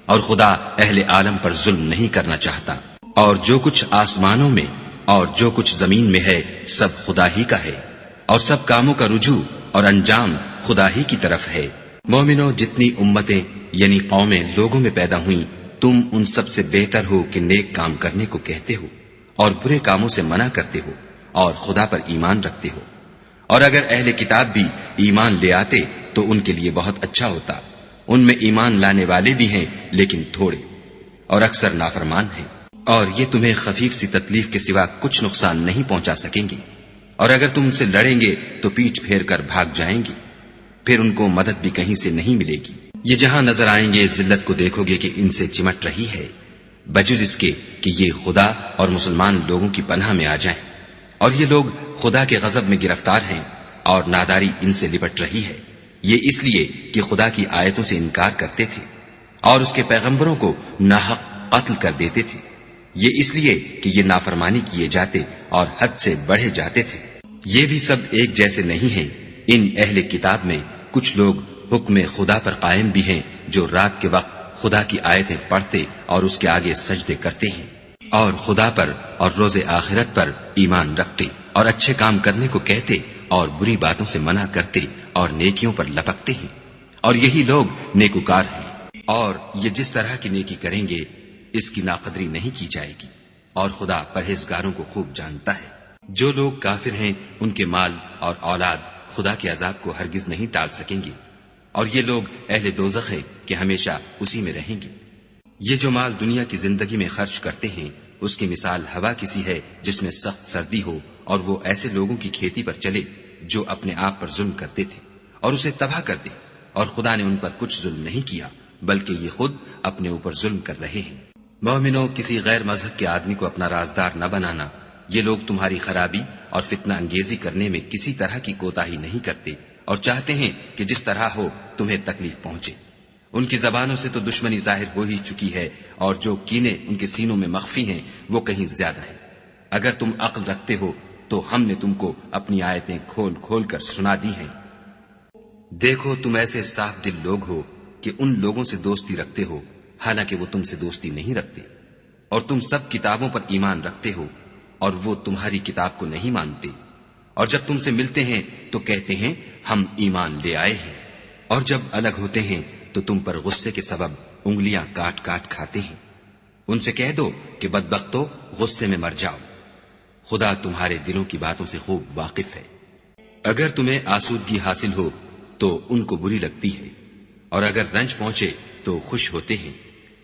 اور خدا اہل عالم پر ظلم نہیں کرنا چاہتا۔ اور جو کچھ آسمانوں میں اور جو کچھ زمین میں ہے سب خدا ہی کا ہے، اور سب کاموں کا رجوع اور انجام خدا ہی کی طرف ہے۔ مومنو، جتنی امتیں یعنی قومیں لوگوں میں پیدا ہوئیں، تم ان سب سے بہتر ہو کہ نیک کام کرنے کو کہتے ہو اور برے کاموں سے منع کرتے ہو اور خدا پر ایمان رکھتے ہو۔ اور اگر اہل کتاب بھی ایمان لے آتے تو ان کے لیے بہت اچھا ہوتا۔ ان میں ایمان لانے والے بھی ہیں لیکن تھوڑے، اور اکثر نافرمان ہیں، اور یہ تمہیں خفیف سی تکلیف کے سوا کچھ نقصان نہیں پہنچا سکیں گے۔ اور اگر تم ان سے لڑیں گے تو پیٹھ پھیر کر بھاگ جائیں گے، پھر ان کو مدد بھی کہیں سے نہیں ملے گی۔ یہ جہاں نظر آئیں گے ذلت کو دیکھو گے کہ ان سے چمٹ رہی ہے، بجز اس کے کہ یہ خدا اور مسلمان لوگوں کی پناہ میں آ جائیں۔ اور یہ لوگ خدا کے غضب میں گرفتار ہیں اور ناداری ان سے لپٹ رہی ہے۔ یہ اس لیے کہ خدا کی آیتوں سے انکار کرتے تھے اور اس کے پیغمبروں کو ناحق قتل کر دیتے تھے۔ یہ اس لیے کہ یہ نافرمانی کیے جاتے اور حد سے بڑھے جاتے تھے۔ یہ بھی سب ایک جیسے نہیں ہیں۔ ان اہل کتاب میں کچھ لوگ حکم خدا پر قائم بھی ہیں، جو رات کے وقت خدا کی آیتیں پڑھتے اور اس کے آگے سجدے کرتے ہیں، اور خدا پر اور روز آخرت پر ایمان رکھتے اور اچھے کام کرنے کو کہتے اور بری باتوں سے منع کرتے اور نیکیوں پر لپکتے ہیں، اور یہی لوگ نیکوکار ہیں۔ اور یہ جس طرح کی نیکی کریں گے اس کی ناقدری نہیں کی جائے گی، اور خدا پرہیزگاروں کو خوب جانتا ہے۔ جو لوگ کافر ہیں ان کے مال اور اولاد خدا کے عذاب کو ہرگز نہیں ٹال سکیں گے، اور یہ لوگ اہل دوزخ ہیں کہ ہمیشہ اسی میں رہیں گے۔ یہ جو مال دنیا کی زندگی میں خرچ کرتے ہیں اس کی مثال ہوا کسی ہے جس میں سخت سردی ہو اور وہ ایسے لوگوں کی کھیتی پر چلے جو اپنے آپ پر ظلم کرتے تھے اور اسے تباہ کر دے، اور خدا نے ان پر کچھ ظلم نہیں کیا بلکہ یہ خود اپنے اوپر ظلم کر رہے ہیں۔ مومنوں، کسی غیر مذہب کے آدمی کو اپنا رازدار نہ بنانا۔ یہ لوگ تمہاری خرابی اور فتنہ انگیزی کرنے میں کسی طرح کی کوتاہی نہیں کرتے اور چاہتے ہیں کہ جس طرح ہو تمہیں تکلیف پہنچے۔ ان کی زبانوں سے تو دشمنی ظاہر ہو ہی چکی ہے، اور جو کینے ان کے سینوں میں مخفی ہیں وہ کہیں زیادہ ہے۔ اگر تم عقل رکھتے ہو تو ہم نے تم کو اپنی آیتیں کھول کھول کر سنا دی ہیں۔ دیکھو، تم ایسے صاف دل لوگ ہو کہ ان لوگوں سے دوستی رکھتے ہو حالانکہ وہ تم سے دوستی نہیں رکھتے، اور تم سب کتابوں پر ایمان رکھتے ہو اور وہ تمہاری کتاب کو نہیں مانتے، اور جب تم سے ملتے ہیں تو کہتے ہیں ہم ایمان لے آئے ہیں، اور جب الگ ہوتے ہیں تو تم پر غصے کے سبب انگلیاں کاٹ کاٹ کھاتے ہیں۔ ان سے کہہ دو کہ بدبختو، غصے میں مر جاؤ، خدا تمہارے دلوں کی باتوں سے خوب واقف ہے۔ اگر تمہیں آسودگی حاصل ہو تو ان کو بری لگتی ہے، اور اگر رنج پہنچے تو خوش ہوتے ہیں،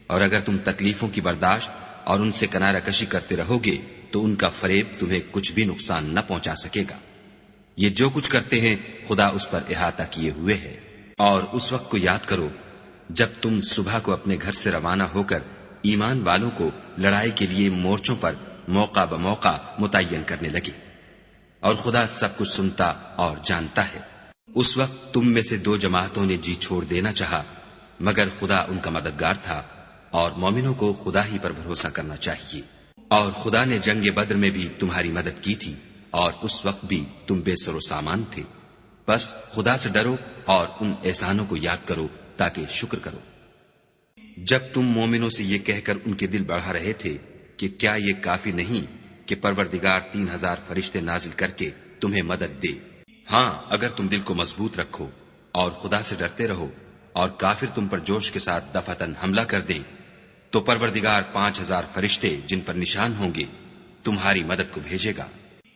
اور اگر تم تکلیفوں کی برداشت اور ان سے کنارہ کشی کرتے رہو گے تو ان کا فریب تمہیں کچھ بھی نقصان نہ پہنچا سکے گا۔ یہ جو کچھ کرتے ہیں خدا اس پر احاطہ کیے ہوئے ہے۔ اور اس وقت کو یاد کرو جب تم صبح کو اپنے گھر سے روانہ ہو کر ایمان والوں کو لڑائی کے لیے مورچوں پر موقع بموقع متعین کرنے لگے، اور خدا سب کچھ سنتا اور جانتا ہے۔ اس وقت تم میں سے دو جماعتوں نے جی چھوڑ دینا چاہا، مگر خدا ان کا مددگار تھا، اور مومنوں کو خدا ہی پر بھروسہ کرنا چاہیے۔ اور خدا نے جنگ بدر میں بھی تمہاری مدد کی تھی، اور اس وقت بھی تم بے سر و سامان تھے۔ بس خدا سے ڈرو اور ان احسانوں کو یاد کرو تاکہ شکر کرو۔ جب تم مومنوں سے یہ کہہ کر ان کے دل بڑھا رہے تھے کہ کیا یہ کافی نہیں کہ پروردگار 3000 فرشتے نازل کر کے تمہیں مدد دے؟ ہاں، اگر تم دل کو مضبوط رکھو اور خدا سے ڈرتے رہو اور کافر تم پر جوش کے ساتھ دفعتاً حملہ کر دیں تو پروردگار 5000 فرشتے جن پر نشان ہوں گے تمہاری مدد کو بھیجے گا،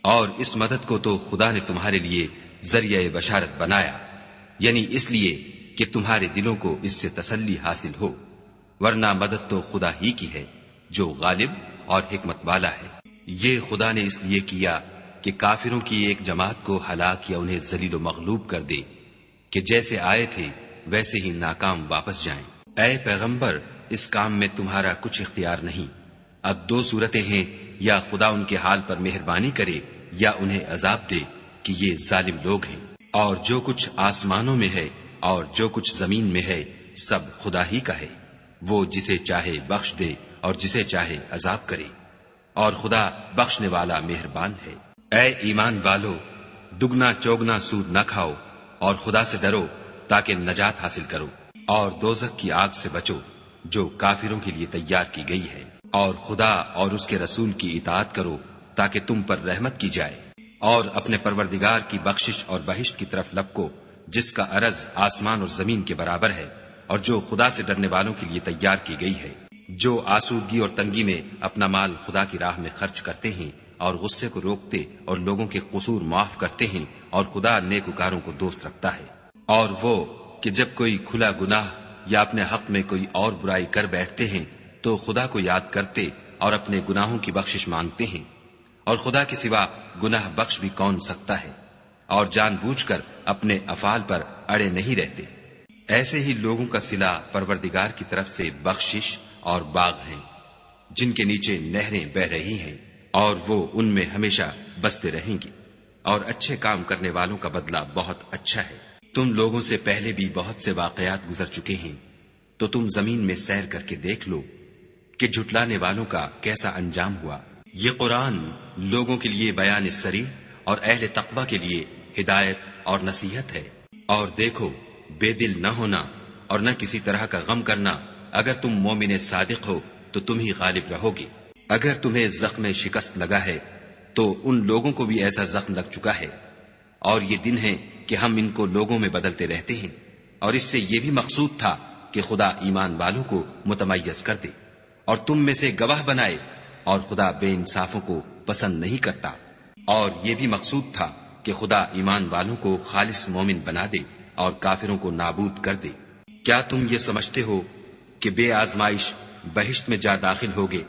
اور اس مدد کو تو خدا نے تمہارے لیے ذریعہ بشارت بنایا، یعنی اس لیے کہ تمہارے دلوں کو اس سے تسلی حاصل ہو، ورنہ مدد تو خدا ہی کی ہے جو غالب اور حکمت والا ہے۔ یہ خدا نے اس لیے کیا کہ کافروں کی ایک جماعت کو ہلاک یا انہیں ذلیل و مغلوب کر دے کہ جیسے آئے تھے ویسے ہی ناکام واپس جائیں۔ اے پیغمبر، اس کام میں تمہارا کچھ اختیار نہیں، اب دو صورتیں ہیں، یا خدا ان کے حال پر مہربانی کرے یا انہیں عذاب دے کہ یہ ظالم لوگ ہیں۔ اور جو کچھ آسمانوں میں ہے اور جو کچھ زمین میں ہے سب خدا ہی کا ہے، وہ جسے چاہے بخش دے اور جسے چاہے عذاب کرے، اور خدا بخشنے والا مہربان ہے۔ اے ایمان والو، دگنا چوگنا سود نہ کھاؤ اور خدا سے ڈرو تاکہ نجات حاصل کرو، اور دوزخ کی آگ سے بچو جو کافروں کے لیے تیار کی گئی ہے، اور خدا اور اس کے رسول کی اطاعت کرو تاکہ تم پر رحمت کی جائے، اور اپنے پروردگار کی بخشش اور بہشت کی طرف لپکو جس کا عرض آسمان اور زمین کے برابر ہے، اور جو خدا سے ڈرنے والوں کے لیے تیار کی گئی ہے۔ جو آسودگی اور تنگی میں اپنا مال خدا کی راہ میں خرچ کرتے ہیں اور غصے کو روکتے اور لوگوں کے قصور معاف کرتے ہیں، اور خدا نیکوکاروں کو دوست رکھتا ہے۔ اور وہ کہ جب کوئی کھلا گناہ یا اپنے حق میں کوئی اور برائی کر بیٹھتے ہیں تو خدا کو یاد کرتے اور اپنے گناہوں کی بخشش مانگتے ہیں، اور خدا کے سوا گناہ بخش بھی کون سکتا ہے، اور جان بوجھ کر اپنے افعال پر اڑے نہیں رہتے۔ ایسے ہی لوگوں کا صلہ پروردگار کی طرف سے بخشش اور باغ ہیں جن کے نیچے نہریں بہ رہی ہیں، اور وہ ان میں ہمیشہ بستے رہیں گے، اور اچھے کام کرنے والوں کا بدلہ بہت اچھا ہے۔ تم لوگوں سے پہلے بھی بہت سے واقعات گزر چکے ہیں، تو تم زمین میں سیر کر کے دیکھ لو کہ جھٹلانے والوں کا کیسا انجام ہوا۔ یہ قرآن لوگوں کے لیے بیان صریح اور اہل تقوی کے لیے ہدایت اور نصیحت ہے۔ اور دیکھو، بے دل نہ ہونا اور نہ کسی طرح کا غم کرنا، اگر تم مومن صادق ہو تو تم ہی غالب رہو گے۔ اگر تمہیں زخم شکست لگا ہے تو ان لوگوں کو بھی ایسا زخم لگ چکا ہے، اور یہ دن ہے کہ ہم ان کو لوگوں میں بدلتے رہتے ہیں، اور اس سے یہ بھی مقصود تھا کہ خدا ایمان والوں کو متمیز کر دے اور تم میں سے گواہ بنائے، اور خدا بے انصافوں کو پسند نہیں کرتا۔ اور یہ بھی مقصود تھا کہ خدا ایمان والوں کو خالص مومن بنا دے اور کافروں کو نابود کر دے۔ کیا تم یہ سمجھتے ہو کہ بے آزمائش بہشت میں جا داخل ہوگے،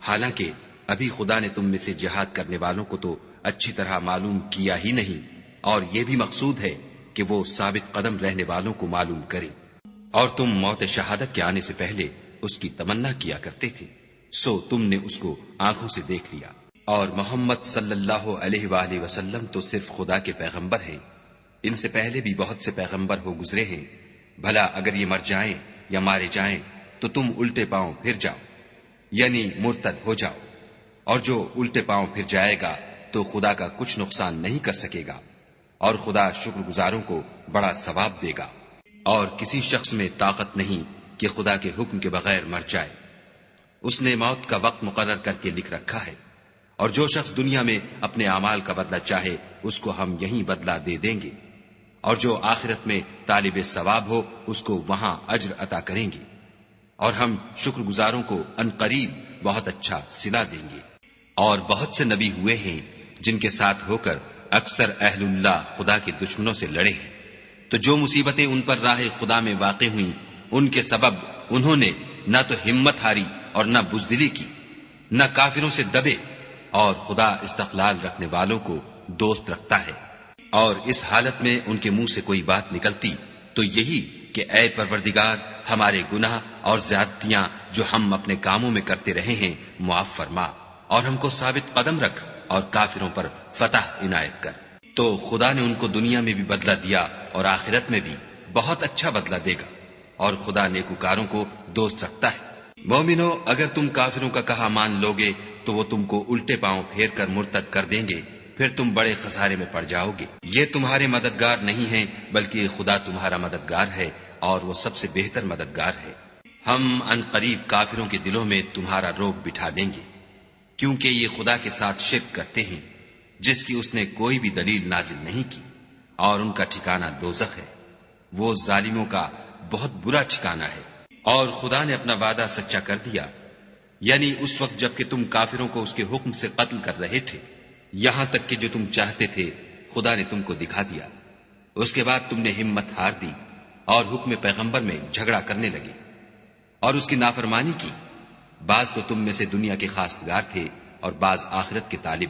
حالانکہ ابھی خدا نے تم میں سے جہاد کرنے والوں کو تو اچھی طرح معلوم کیا ہی نہیں، اور یہ بھی مقصود ہے کہ وہ ثابت قدم رہنے والوں کو معلوم کرے۔ اور تم موت شہادت کے آنے سے پہلے اس کی تمنا کیا کرتے تھے، سو تم نے اس کو آنکھوں سے دیکھ لیا۔ اور محمد صلی اللہ علیہ وآلہ وسلم تو صرف خدا کے پیغمبر ہیں، ان سے پہلے بھی بہت سے پیغمبر ہو گزرے ہیں، بھلا اگر یہ مر جائیں یا مارے جائیں تو تم الٹے پاؤں پھر جاؤ، یعنی مرتد ہو جاؤ، اور جو الٹے پاؤں پھر جائے گا تو خدا کا کچھ نقصان نہیں کر سکے گا، اور خدا شکر گزاروں کو بڑا ثواب دے گا۔ اور کسی شخص میں طاقت نہیں کہ خدا کے حکم کے بغیر مر جائے، اس نے موت کا وقت مقرر کر کے لکھ رکھا ہے، اور جو شخص دنیا میں اپنے اعمال کا بدلہ چاہے اس کو ہم یہیں بدلہ دے دیں گے، اور جو آخرت میں طالب ثواب ہو اس کو وہاں اجر عطا کریں گے، اور ہم شکر گزاروں کو ان قریب بہت اچھا صلہ دیں گے۔ اور بہت سے نبی ہوئے ہیں جن کے ساتھ ہو کر اکثر اہل اللہ خدا کے دشمنوں سے لڑے ہیں، تو جو مصیبتیں ان پر راہ خدا میں واقع ہوئیں ان کے سبب انہوں نے نہ تو ہمت ہاری اور نہ بزدلی کی، نہ کافروں سے دبے، اور خدا استقلال رکھنے والوں کو دوست رکھتا ہے۔ اور اس حالت میں ان کے منہ سے کوئی بات نکلتی تو یہی کہ اے پروردگار، ہمارے گناہ اور زیادتیاں جو ہم اپنے کاموں میں کرتے رہے ہیں معاف فرما، اور ہم کو ثابت قدم رکھ اور کافروں پر فتح عنایت کر۔ تو خدا نے ان کو دنیا میں بھی بدلہ دیا اور آخرت میں بھی بہت اچھا بدلہ دے گا، اور خدا نیکوکاروں کو دوست رکھتا ہے۔ مومنو، اگر تم کافروں کا کہا مان لوگے تو وہ تم کو الٹے پاؤں پھیر کر مرتد کر دیں گے، پھر تم بڑے خسارے میں پڑ جاؤ گے۔ یہ تمہارے مددگار نہیں ہیں بلکہ خدا تمہارا مددگار ہے، اور وہ سب سے بہتر مددگار ہے۔ ہم ان قریب کافروں کے دلوں میں تمہارا روب بٹھا دیں گے، کیونکہ یہ خدا کے ساتھ شرک کرتے ہیں جس کی اس نے کوئی بھی دلیل نازل نہیں کی، اور ان کا ٹھکانہ دوزخ ہے، وہ ظالموں کا بہت برا ٹھکانہ ہے۔ اور خدا نے اپنا وعدہ سچا کر دیا، یعنی اس وقت جب کہ تم کافروں کو اس کے حکم سے قتل کر رہے تھے، یہاں تک کہ جو تم چاہتے تھے خدا نے تم کو دکھا دیا۔ اس کے بعد تم نے ہمت ہار دی اور حکم پیغمبر میں جھگڑا کرنے لگے اور اس کی نافرمانی کی۔ بعض تو تم میں سے دنیا کے خواستگار تھے اور بعض آخرت کے طالب۔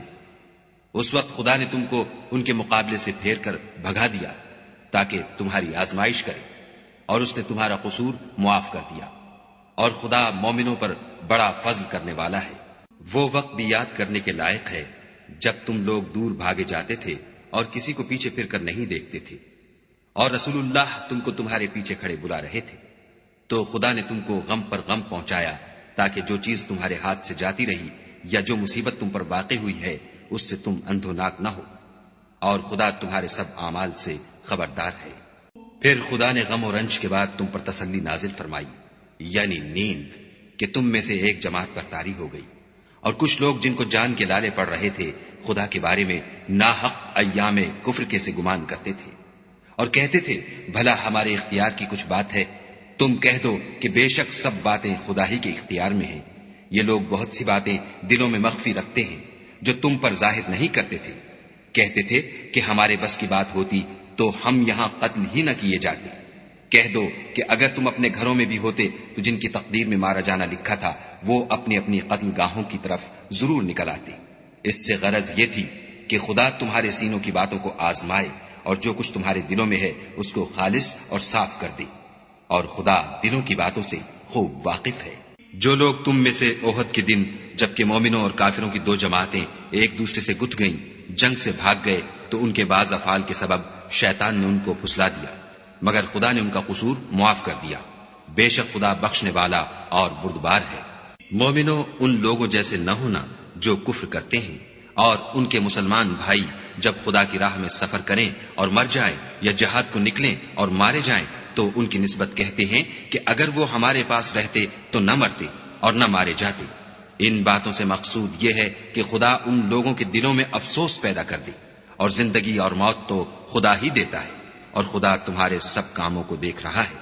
اس وقت خدا نے تم کو ان کے مقابلے سے پھیر کر بھگا دیا تاکہ تمہاری آزمائش کرے، اور اس نے تمہارا قصور معاف کر دیا، اور خدا مومنوں پر بڑا فضل کرنے والا ہے۔ وہ وقت بھی یاد کرنے کے لائق ہے جب تم لوگ دور بھاگے جاتے تھے اور کسی کو پیچھے پھر کر نہیں دیکھتے تھے، اور رسول اللہ تم کو تمہارے پیچھے کھڑے بلا رہے تھے، تو خدا نے تم کو غم پر غم پہنچایا تاکہ جو چیز تمہارے ہاتھ سے جاتی رہی یا جو مصیبت تم پر واقع ہوئی ہے اس سے تم اندھوناک نہ ہو، اور خدا تمہارے سب اعمال سے خبردار ہے۔ پھر خدا نے غم و رنج کے بعد تم پر تسلی نازل فرمائی، یعنی نیند، کہ تم میں سے ایک جماعت پر طاری ہو گئی، اور کچھ لوگ جن کو جان کے لالے پڑ رہے تھے خدا کے بارے میں ناحق ایام کفر کے سے گمان کرتے تھے، اور کہتے تھے بھلا ہمارے اختیار کی کچھ بات ہے؟ تم کہہ دو کہ بے شک سب باتیں خدا ہی کے اختیار میں ہیں۔ یہ لوگ بہت سی باتیں دلوں میں مخفی رکھتے ہیں جو تم پر ظاہر نہیں کرتے تھے۔ کہتے تھے کہ ہمارے بس کی بات ہوتی تو ہم یہاں قتل ہی نہ کیے جاتے۔ کہہ دو کہ اگر تم اپنے گھروں میں بھی ہوتے تو جن کی تقدیر میں مارا جانا لکھا تھا وہ اپنی اپنی قتل گاہوں کی طرف ضرور نکل آتے۔ اس سے غرض یہ تھی کہ خدا تمہارے سینوں کی باتوں کو آزمائے اور جو کچھ تمہارے دلوں میں ہے اس کو خالص اور صاف کر دے، اور خدا دلوں کی باتوں سے خوب واقف ہے۔ جو لوگ تم میں سے احد کے دن جبکہ مومنوں اور کافروں کی دو جماعتیں ایک دوسرے سے گت گئیں جنگ سے بھاگ گئے تو ان کے بعض افعال کے سبب شیطان نے ان کو پھسلا دیا، مگر خدا نے ان کا قصور معاف کر دیا۔ بے شک خدا بخشنے والا اور بردبار ہے۔ مومنوں، ان لوگوں جیسے نہ ہونا جو کفر کرتے ہیں، اور ان کے مسلمان بھائی جب خدا کی راہ میں سفر کریں اور مر جائیں یا جہاد کو نکلیں اور مارے جائیں تو ان کی نسبت کہتے ہیں کہ اگر وہ ہمارے پاس رہتے تو نہ مرتے اور نہ مارے جاتے۔ ان باتوں سے مقصود یہ ہے کہ خدا ان لوگوں کے دلوں میں افسوس پیدا کر دے، اور زندگی اور موت تو خدا ہی دیتا ہے، اور خدا تمہارے سب کاموں کو دیکھ رہا ہے۔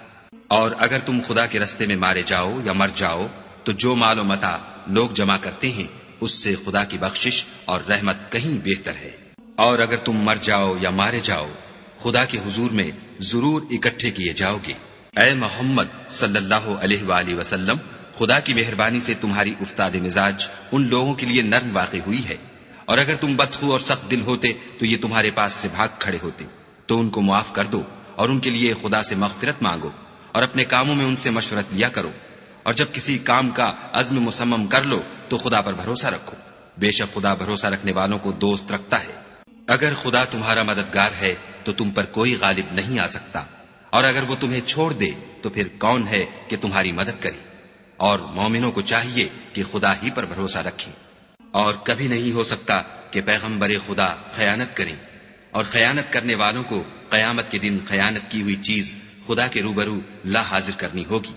اور اگر تم خدا کے رستے میں مارے جاؤ یا مر جاؤ تو جو مال و متاع لوگ جمع کرتے ہیں اس سے خدا کی بخشش اور رحمت کہیں بہتر ہے۔ اور اگر تم مر جاؤ یا مارے جاؤ خدا کے حضور میں ضرور اکٹھے کیے جاؤ گے۔ اے محمد صلی اللہ علیہ وآلہ وسلم، خدا کی مہربانی سے تمہاری افتاد مزاج ان لوگوں کے لیے نرم واقع ہوئی ہے، اور اگر تم بدخو اور سخت دل ہوتے تو یہ تمہارے پاس سے بھاگ کھڑے ہوتے، تو ان کو معاف کر دو اور ان کے لیے خدا سے مغفرت مانگو، اور اپنے کاموں میں ان سے مشورت لیا کرو، اور جب کسی کام کا عزم مصمم کر لو تو خدا پر بھروسہ رکھو، بے شک خدا بھروسہ رکھنے والوں کو دوست رکھتا ہے۔ اگر خدا تمہارا مددگار ہے تو تم پر کوئی غالب نہیں آ سکتا، اور اگر وہ تمہیں چھوڑ دے تو پھر کون ہے کہ تمہاری مدد کرے؟ اور مومنوں کو چاہیے کہ خدا ہی پر بھروسہ رکھیں، اور کبھی نہیں ہو سکتا کہ پیغمبر خدا خیانت کریں، اور خیانت کرنے والوں کو قیامت کے دن خیانت کی ہوئی چیز خدا کے روبرو لا حاضر کرنی ہوگی،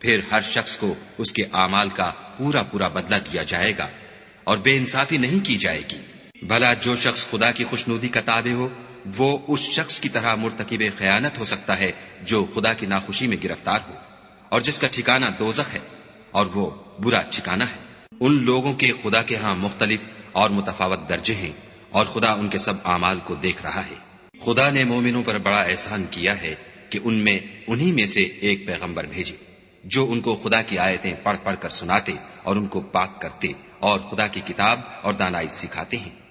پھر ہر شخص کو اس کے اعمال کا پورا پورا بدلہ دیا جائے گا، اور بے انصافی نہیں کی جائے گی۔ بھلا جو شخص خدا کی خوشنودی کا تابع ہو وہ اس شخص کی طرح مرتکب خیانت ہو سکتا ہے جو خدا کی ناخوشی میں گرفتار ہو، اور جس کا ٹھکانہ دوزخ ہے، اور وہ برا ٹھکانہ ہے۔ ان لوگوں کے خدا کے ہاں مختلف اور متفاوت درجے ہیں، اور خدا ان کے سب اعمال کو دیکھ رہا ہے۔ خدا نے مومنوں پر بڑا احسان کیا ہے کہ ان میں انہی میں سے ایک پیغمبر بھیجے جو ان کو خدا کی آیتیں پڑھ پڑھ کر سناتے اور ان کو پاک کرتے اور خدا کی کتاب اور دانائی سکھاتے ہیں،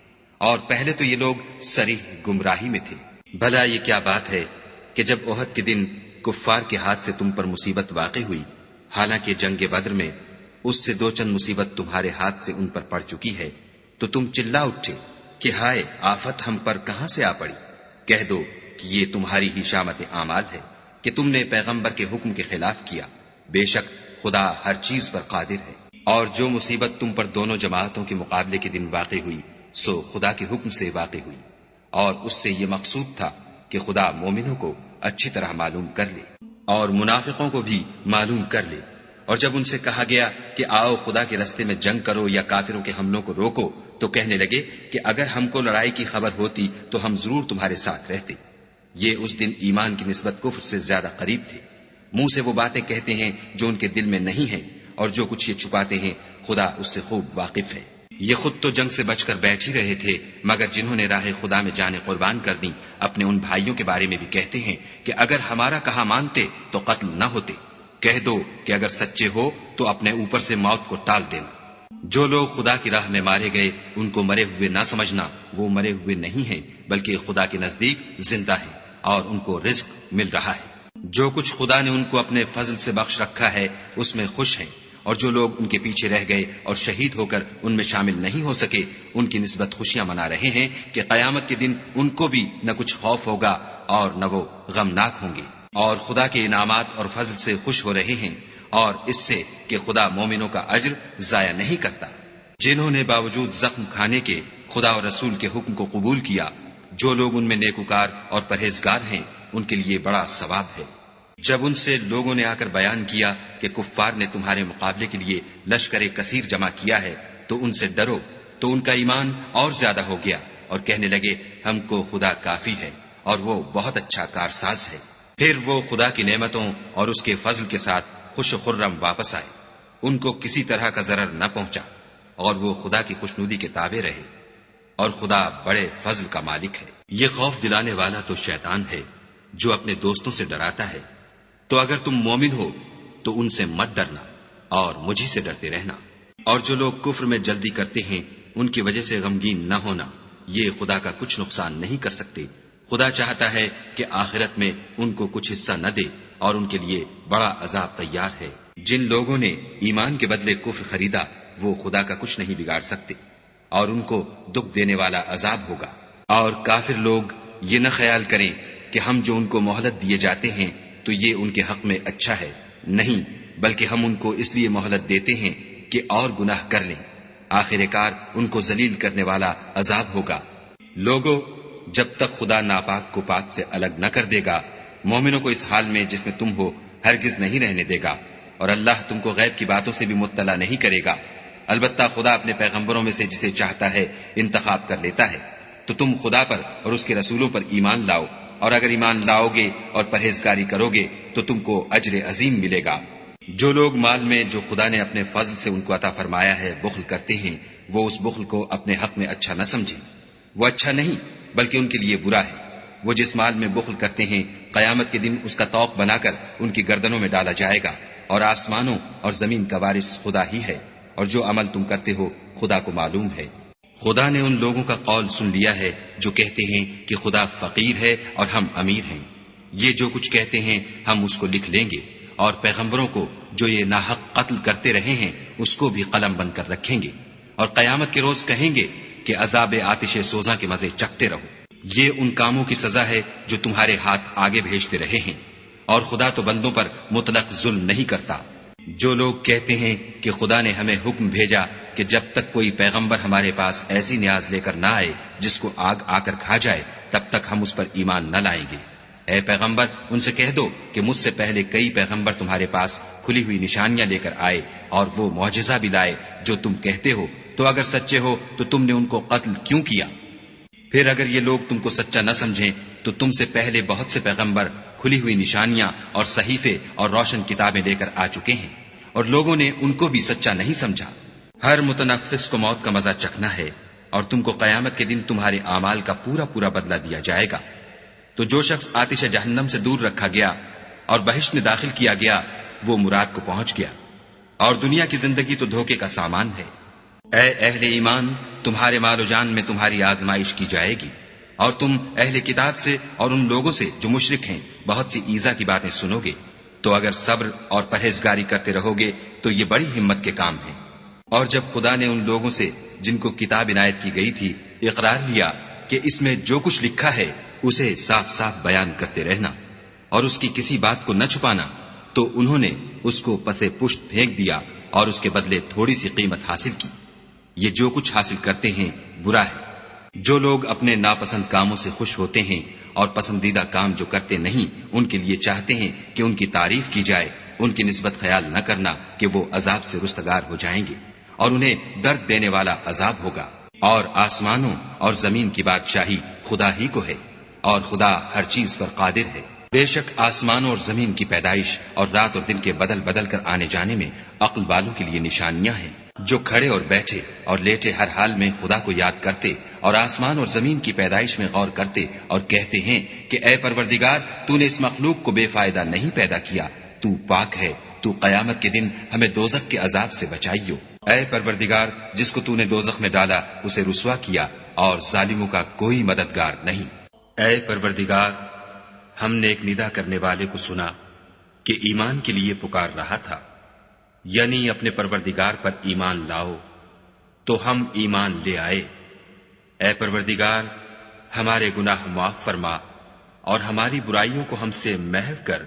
اور پہلے تو یہ لوگ صریح گمراہی میں تھے۔ بھلا یہ کیا بات ہے کہ جب احد کے دن کفار کے ہاتھ سے تم پر مصیبت واقع ہوئی، حالانکہ جنگ بدر میں اس سے دو چند مصیبت تمہارے ہاتھ سے ان پر پڑ چکی ہے، تو تم چلا اٹھے کہ ہائے آفت ہم پر کہاں سے آ پڑی؟ کہہ دو کہ یہ تمہاری ہی شامت اعمال ہے کہ تم نے پیغمبر کے حکم کے خلاف کیا، بے شک خدا ہر چیز پر قادر ہے۔ اور جو مصیبت تم پر دونوں جماعتوں کے مقابلے کے دن واقع ہوئی سو خدا کے حکم سے واقع ہوئی، اور اس سے یہ مقصود تھا کہ خدا مومنوں کو اچھی طرح معلوم کر لے اور منافقوں کو بھی معلوم کر لے۔ اور جب ان سے کہا گیا کہ آؤ خدا کے راستے میں جنگ کرو یا کافروں کے حملوں کو روکو تو کہنے لگے کہ اگر ہم کو لڑائی کی خبر ہوتی تو ہم ضرور تمہارے ساتھ رہتے۔ یہ اس دن ایمان کی نسبت کفر سے زیادہ قریب تھے۔ منہ سے وہ باتیں کہتے ہیں جو ان کے دل میں نہیں ہیں، اور جو کچھ یہ چھپاتے ہیں خدا اس سے خوب واقف ہے۔ یہ خود تو جنگ سے بچ کر بیٹھ ہی رہے تھے، مگر جنہوں نے راہ خدا میں جانیں قربان کر دی اپنے ان بھائیوں کے بارے میں بھی کہتے ہیں کہ اگر ہمارا کہا مانتے تو قتل نہ ہوتے۔ کہہ دو کہ اگر سچے ہو تو اپنے اوپر سے موت کو ٹال دینا۔ جو لوگ خدا کی راہ میں مارے گئے ان کو مرے ہوئے نہ سمجھنا، وہ مرے ہوئے نہیں ہیں بلکہ خدا کے نزدیک زندہ ہیں اور ان کو رزق مل رہا ہے۔ جو کچھ خدا نے ان کو اپنے فضل سے بخش رکھا ہے اس میں خوش ہیں، اور جو لوگ ان کے پیچھے رہ گئے اور شہید ہو کر ان میں شامل نہیں ہو سکے ان کی نسبت خوشیاں منا رہے ہیں کہ قیامت کے دن ان کو بھی نہ کچھ خوف ہوگا اور نہ وہ غمناک ہوں گے، اور خدا کے انعامات اور فضل سے خوش ہو رہے ہیں، اور اس سے کہ خدا مومنوں کا اجر ضائع نہیں کرتا۔ جنہوں نے باوجود زخم کھانے کے خدا اور رسول کے حکم کو قبول کیا، جو لوگ ان میں نیکوکار اور پرہیزگار ہیں ان کے لیے بڑا ثواب ہے۔ جب ان سے لوگوں نے آ کر بیان کیا کہ کفار نے تمہارے مقابلے کے لیے لشکر کثیر جمع کیا ہے تو ان سے ڈرو، تو ان کا ایمان اور زیادہ ہو گیا اور کہنے لگے ہم کو خدا کافی ہے اور وہ بہت اچھا کارساز ہے۔ پھر وہ خدا کی نعمتوں اور اس کے فضل کے ساتھ خوش و خرم واپس آئے، ان کو کسی طرح کا ضرر نہ پہنچا، اور وہ خدا کی خوشنودی کے تابع رہے، اور خدا بڑے فضل کا مالک ہے۔ یہ خوف دلانے والا تو شیطان ہے جو اپنے دوستوں سے ڈراتا ہے، تو اگر تم مومن ہو تو ان سے مت ڈرنا اور مجھی سے ڈرتے رہنا، اور جو لوگ کفر میں جلدی کرتے ہیں ان کی وجہ سے غمگین نہ ہونا، یہ خدا کا کچھ نقصان نہیں کر سکتے۔ خدا چاہتا ہے کہ آخرت میں ان کو کچھ حصہ نہ دے اور ان کے لیے بڑا عذاب تیار ہے۔ جن لوگوں نے ایمان کے بدلے کفر خریدا وہ خدا کا کچھ نہیں بگاڑ سکتے، اور ان کو دکھ دینے والا عذاب ہوگا۔ اور کافر لوگ یہ نہ خیال کریں کہ ہم جو ان کو مہلت دیے جاتے ہیں تو یہ ان کے حق میں اچھا ہے، نہیں، بلکہ ہم ان کو اس لیے مہلت دیتے ہیں کہ اور گناہ کر لیں، آخر کار ان کو ذلیل کرنے والا عذاب ہوگا۔ لوگوں، جب تک خدا ناپاک کو پاک سے الگ نہ کر دے گا، مومنوں کو اس حال میں جس میں تم ہو ہرگز نہیں رہنے دے گا، اور اللہ تم کو غیب کی باتوں سے بھی مطلع نہیں کرے گا۔ البتہ خدا اپنے پیغمبروں میں سے جسے چاہتا ہے انتخاب کر لیتا ہے، تو تم خدا پر اور اس کے رسولوں پر ایمان لاؤ، اور اگر ایمان لاؤ گے اور پرہیزگاری کرو گے تو تم کو اجر عظیم ملے گا۔ جو لوگ مال میں جو خدا نے اپنے فضل سے ان کو عطا فرمایا ہے بخل کرتے ہیں، وہ اس بخل کو اپنے حق میں اچھا نہ سمجھیں، وہ اچھا نہیں بلکہ ان کے لیے برا ہے۔ وہ جس مال میں بخل کرتے ہیں قیامت کے دن اس کا طوق بنا کر ان کی گردنوں میں ڈالا جائے گا، اور آسمانوں اور زمین کا وارث خدا ہی ہے، اور جو عمل تم کرتے ہو خدا کو معلوم ہے۔ خدا نے ان لوگوں کا قول سن لیا ہے جو کہتے ہیں کہ خدا فقیر ہے اور ہم امیر ہیں۔ یہ جو کچھ کہتے ہیں ہم اس کو لکھ لیں گے، اور پیغمبروں کو جو یہ ناحق قتل کرتے رہے ہیں اس کو بھی قلم بند کر رکھیں گے، اور قیامت کے روز کہیں گے کہ عذاب آتش سوزاں کے مزے چکھتے رہو۔ یہ ان کاموں کی سزا ہے جو تمہارے ہاتھ آگے بھیجتے رہے ہیں، اور خدا تو بندوں پر مطلق ظلم نہیں کرتا۔ جو لوگ کہتے ہیں کہ خدا نے ہمیں حکم بھیجا کہ جب تک کوئی پیغمبر ہمارے پاس ایسی نیاز لے کر نہ آئے جس کو آگ آ کر کھا جائے تب تک ہم اس پر ایمان نہ لائیں گے، اے پیغمبر ان سے کہہ دو کہ مجھ سے پہلے کئی پیغمبر تمہارے پاس کھلی ہوئی نشانیاں لے کر آئے اور وہ معجزہ بھی لائے جو تم کہتے ہو، تو اگر سچے ہو تو تم نے ان کو قتل کیوں کیا؟ پھر اگر یہ لوگ تم کو سچا نہ سمجھیں تو تم سے پہلے بہت سے پیغمبر کھلی ہوئی نشانیاں اور صحیفے اور روشن کتابیں لے کر آ چکے ہیں، اور لوگوں نے ان کو بھی سچا نہیں سمجھا۔ ہر متنفس کو موت کا مزہ چکھنا ہے، اور تم کو قیامت کے دن تمہارے اعمال کا پورا پورا بدلہ دیا جائے گا۔ تو جو شخص آتش جہنم سے دور رکھا گیا اور بہشت میں داخل کیا گیا وہ مراد کو پہنچ گیا، اور دنیا کی زندگی تو دھوکے کا سامان ہے۔ اے اہل ایمان، تمہارے مال و جان میں تمہاری آزمائش کی جائے گی، اور تم اہل کتاب سے اور ان لوگوں سے جو مشرک ہیں بہت سی ایذا کی باتیں سنو گے، تو اگر صبر اور پرہیزگاری کرتے رہو گے تو یہ بڑی ہمت کے کام ہیں۔ اور جب خدا نے ان لوگوں سے جن کو کتاب عنایت کی گئی تھی اقرار لیا کہ اس میں جو کچھ لکھا ہے اسے صاف صاف بیان کرتے رہنا اور اس کی کسی بات کو نہ چھپانا، تو انہوں نے اس کو پسے پشت پھینک دیا اور اس کے بدلے تھوڑی سی قیمت حاصل کی۔ یہ جو کچھ حاصل کرتے ہیں برا ہے۔ جو لوگ اپنے ناپسند کاموں سے خوش ہوتے ہیں اور پسندیدہ کام جو کرتے نہیں ان کے لیے چاہتے ہیں کہ ان کی تعریف کی جائے، ان کی نسبت خیال نہ کرنا کہ وہ عذاب سے رستگار ہو جائیں گے اور انہیں درد دینے والا عذاب ہوگا۔ اور آسمانوں اور زمین کی بادشاہی خدا ہی کو ہے، اور خدا ہر چیز پر قادر ہے۔ بے شک آسمانوں اور زمین کی پیدائش اور رات اور دن کے بدل بدل کر آنے جانے میں عقل والوں کے لیے نشانیاں ہیں، جو کھڑے اور بیٹھے اور لیٹے ہر حال میں خدا کو یاد کرتے اور آسمان اور زمین کی پیدائش میں غور کرتے اور کہتے ہیں کہ اے پروردگار، تو نے اس مخلوق کو بے فائدہ نہیں پیدا کیا، تو پاک ہے، تو قیامت کے دن ہمیں دوزخ کے عذاب سے بچائیو۔ اے پروردگار، جس کو تو نے دوزخ میں ڈالا اسے رسوا کیا اور ظالموں کا کوئی مددگار نہیں۔ اے پروردگار، ہم نے ایک ندا کرنے والے کو سنا کہ ایمان کے لیے پکار رہا تھا، یعنی اپنے پروردگار پر ایمان لاؤ، تو ہم ایمان لے آئے۔ اے پروردگار، ہمارے گناہ معاف فرما اور ہماری برائیوں کو ہم سے محو کر،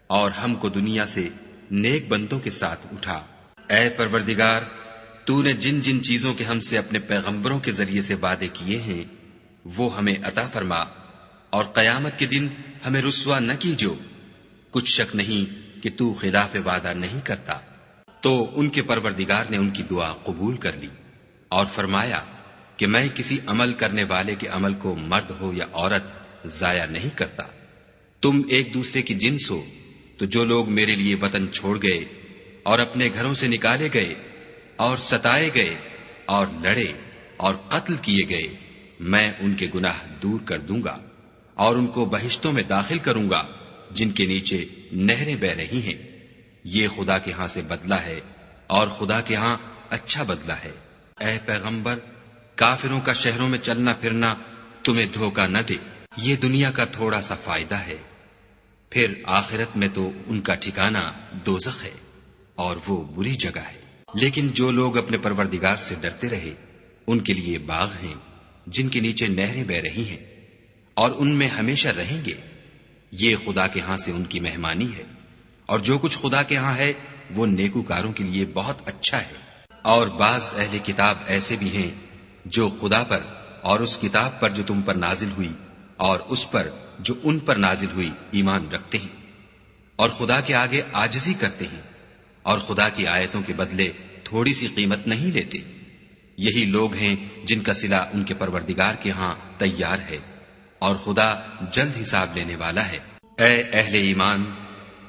اور ہم کو دنیا سے نیک بندوں کے ساتھ اٹھا۔ اے پروردگار، تو نے جن جن چیزوں کے ہم سے اپنے پیغمبروں کے ذریعے سے وعدے کیے ہیں وہ ہمیں عطا فرما، اور قیامت کے دن ہمیں رسوا نہ کیجو۔ کچھ شک نہیں کہ تو خلاف وعدہ نہیں کرتا۔ تو ان کے پروردگار نے ان کی دعا قبول کر لی اور فرمایا کہ میں کسی عمل کرنے والے کے عمل کو مرد ہو یا عورت ضائع نہیں کرتا۔ تم ایک دوسرے کی جنس ہو، تو جو لوگ میرے لیے وطن چھوڑ گئے اور اپنے گھروں سے نکالے گئے اور ستائے گئے اور لڑے اور قتل کیے گئے، میں ان کے گناہ دور کر دوں گا اور ان کو بہشتوں میں داخل کروں گا جن کے نیچے نہریں بہ رہی ہیں۔ یہ خدا کے ہاں سے بدلہ ہے اور خدا کے ہاں اچھا بدلہ ہے۔ اے پیغمبر، کافروں کا شہروں میں چلنا پھرنا تمہیں دھوکہ نہ دے، یہ دنیا کا تھوڑا سا فائدہ ہے، پھر آخرت میں تو ان کا ٹھکانہ دوزخ ہے اور وہ بری جگہ ہے۔ لیکن جو لوگ اپنے پروردگار سے ڈرتے رہے ان کے لیے باغ ہیں جن کے نیچے نہریں بہ رہی ہیں اور ان میں ہمیشہ رہیں گے۔ یہ خدا کے ہاں سے ان کی مہمانی ہے، اور جو کچھ خدا کے ہاں ہے وہ نیکوکاروں کے لیے بہت اچھا ہے۔ اور بعض اہل کتاب ایسے بھی ہیں جو خدا پر اور اس کتاب پر جو تم پر نازل ہوئی اور اس پر جو ان پر نازل ہوئی ایمان رکھتے ہیں، اور خدا کے آگے عاجزی کرتے ہیں، اور خدا کی آیتوں کے بدلے تھوڑی سی قیمت نہیں لیتے۔ یہی لوگ ہیں جن کا صلہ ان کے پروردگار کے ہاں تیار ہے، اور خدا جلد حساب لینے والا ہے۔ اے اہل ایمان،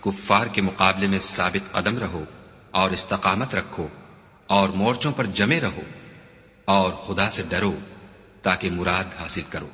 کفار کے مقابلے میں ثابت قدم رہو اور استقامت رکھو اور مورچوں پر جمے رہو، اور خدا سے ڈرو تاکہ مراد حاصل کرو۔